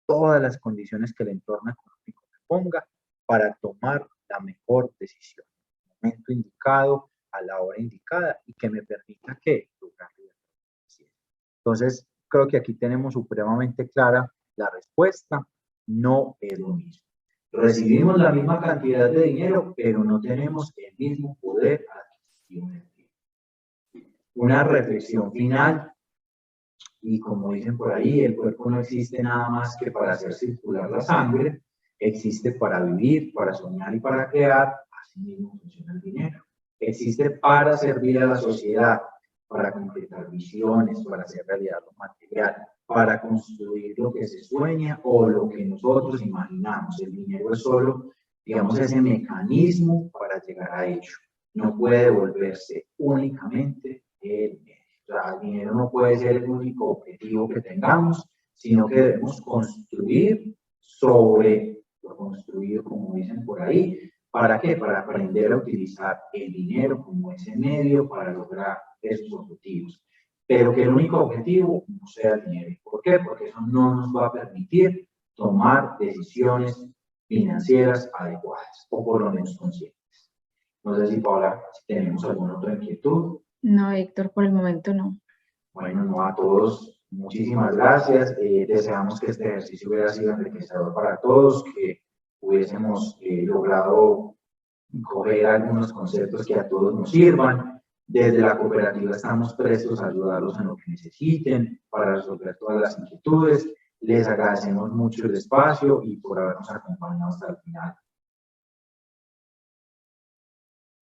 todas las condiciones que el entorno económico me ponga para tomar la mejor decisión, en el momento indicado, a la hora indicada y que me permita que lograr libertad financiera. Entonces, creo que aquí tenemos supremamente clara la respuesta, no es lo mismo. Recibimos la misma cantidad de dinero, pero no tenemos el mismo poder adquisitivo. Una reflexión final, y como dicen por ahí, el cuerpo no existe nada más que para hacer circular la sangre, existe para vivir, para soñar y para crear, así mismo funciona el dinero. Existe para servir a la sociedad, para completar visiones, para hacer realidad lo material, para construir lo que se sueña o lo que nosotros imaginamos. El dinero es solo, digamos, ese mecanismo para llegar a ello. No puede volverse únicamente el dinero. O sea, el dinero no puede ser el único objetivo que tengamos, sino que debemos construir sobre lo construido, como dicen por ahí. ¿Para qué? Para aprender a utilizar el dinero como ese medio para lograr esos objetivos. Pero que el único objetivo no sea el dinero. ¿Por qué? Porque eso no nos va a permitir tomar decisiones financieras adecuadas, o por lo menos conscientes. No sé si, Paola, si tenemos alguna otra inquietud. No, Héctor, por el momento no. Bueno, no, a todos, muchísimas gracias. Deseamos que este ejercicio hubiera sido enriquecedor para todos, que hubiésemos logrado coger algunos conceptos que a todos nos sirvan. Desde la cooperativa estamos prestos a ayudarlos en lo que necesiten para resolver todas las inquietudes. Les agradecemos mucho el espacio y por habernos acompañado hasta el final.